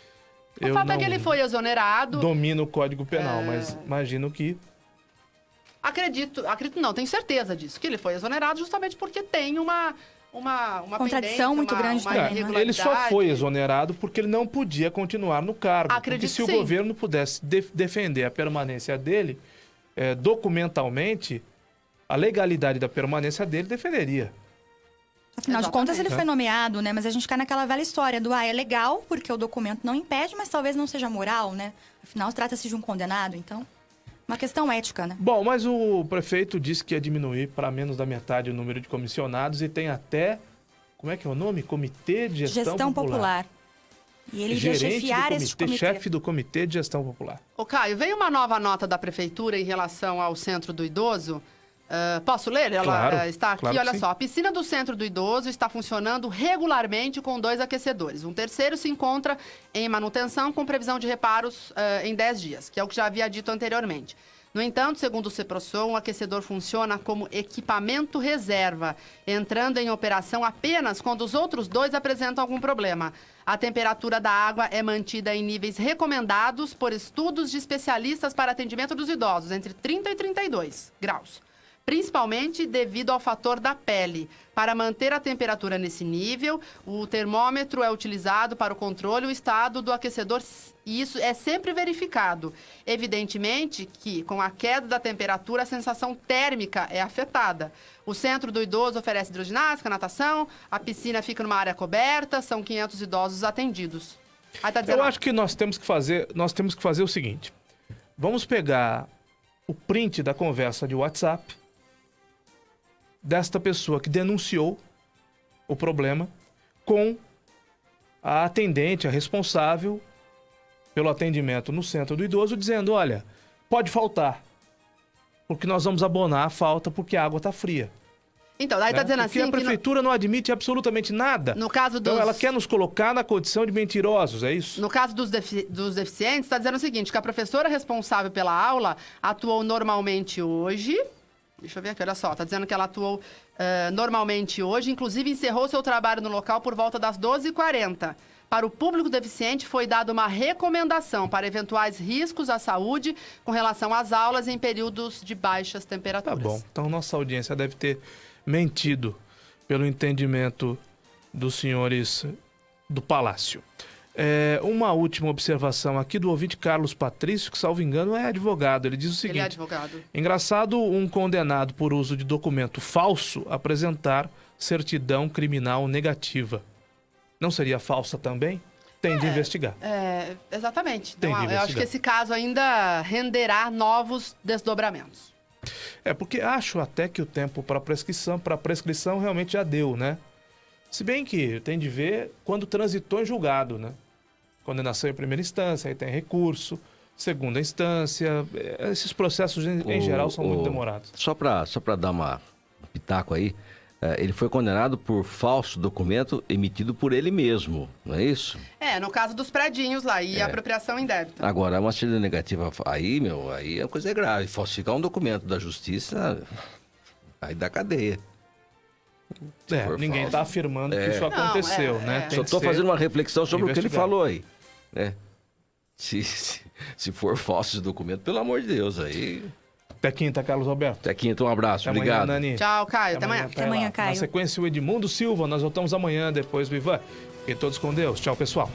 O fato é que ele foi exonerado. Domino o Código Penal, mas imagino que... Acredito não, tenho certeza disso, que ele foi exonerado justamente porque tem uma contradição muito grande também, né? Ele só foi exonerado porque ele não podia continuar no cargo. Acredito porque se o governo pudesse defender a permanência dele, documentalmente, a legalidade da permanência dele defenderia. Afinal de contas, ele foi nomeado, né? Mas a gente cai naquela velha história do, é legal, porque o documento não impede, mas talvez não seja moral, né? Afinal, trata-se de um condenado, então... Uma questão ética, né? Bom, mas o prefeito disse que ia diminuir para menos da metade o número de comissionados e tem até, como é que é o nome? Comitê de Gestão Popular. E ele iria chefiar esse comitê. Chefe do Comitê de Gestão Popular. Ô, Caio, veio uma nova nota da Prefeitura em relação ao Centro do Idoso, Posso ler? Ela Claro, está aqui, claro que olha sim. só. A piscina do Centro do Idoso está funcionando regularmente com 2 aquecedores. Um terceiro se encontra em manutenção com previsão de reparos em 10 dias, que é o que já havia dito anteriormente. No entanto, segundo o Ceprosom, o aquecedor funciona como equipamento reserva, entrando em operação apenas quando os outros 2 apresentam algum problema. A temperatura da água é mantida em níveis recomendados por estudos de especialistas para atendimento dos idosos, entre 30 e 32 graus. Principalmente devido ao fator da pele. Para manter a temperatura nesse nível, o termômetro é utilizado para o controle do estado do aquecedor e isso é sempre verificado. Evidentemente que, com a queda da temperatura, a sensação térmica é afetada. O Centro do Idoso oferece hidroginástica, natação, a piscina fica numa área coberta, são 500 idosos atendidos. Aí tá dizendo, Eu acho que nós temos que fazer o seguinte. Vamos pegar o print da conversa de WhatsApp desta pessoa que denunciou o problema com a atendente, a responsável pelo atendimento no Centro do Idoso, dizendo, olha, pode faltar, porque nós vamos abonar a falta porque a água está fria. Então, daí tá dizendo Porque assim a prefeitura não admite absolutamente nada. No caso Então dos- ela quer nos colocar na condição de mentirosos, é isso? No caso dos deficientes, está dizendo o seguinte, que a professora responsável pela aula atuou normalmente hoje. Deixa eu ver aqui, olha só. Está dizendo que ela atuou normalmente hoje, inclusive encerrou seu trabalho no local por volta das 12h40. Para o público deficiente, foi dada uma recomendação para eventuais riscos à saúde com relação às aulas em períodos de baixas Tá temperaturas. bom. Então nossa audiência deve ter mentido pelo entendimento dos senhores do Palácio. Uma última observação aqui do ouvinte Carlos Patrício, que, salvo engano, é advogado. Ele diz o seguinte... Ele é advogado. Engraçado um condenado por uso de documento falso apresentar certidão criminal negativa. Não seria falsa também? Tem de investigar. Exatamente. Tem Então, de eu acho que investigar. esse caso ainda renderá novos desdobramentos. Porque acho até que o tempo para prescrição realmente já deu, né? Se bem que tem de ver quando transitou em julgado, né? Condenação em primeira instância, aí tem recurso, segunda instância. Esses processos, em geral, são muito demorados. Só para dar um pitaco aí, ele foi condenado por falso documento emitido por ele mesmo, não é isso? No caso dos predinhos lá, e apropriação indébita. Agora, uma certidão negativa, aí a coisa é grave. Falsificar um documento da justiça, aí dá cadeia. Ninguém está afirmando que isso Não, aconteceu, né? Tem Só que estou ser fazendo uma reflexão sobre o que ele investigado. falou aí. Né? Se for falso esse documento, pelo amor de Deus, aí... Até quinta, Carlos Alberto. Até quinta, um abraço. Até Obrigado. amanhã, Nani. Tchau, Caio. Até amanhã. Até amanhã, Caio. Na sequência, o Edmundo Silva. Nós voltamos amanhã, depois do Ivan. E todos com Deus. Tchau, pessoal.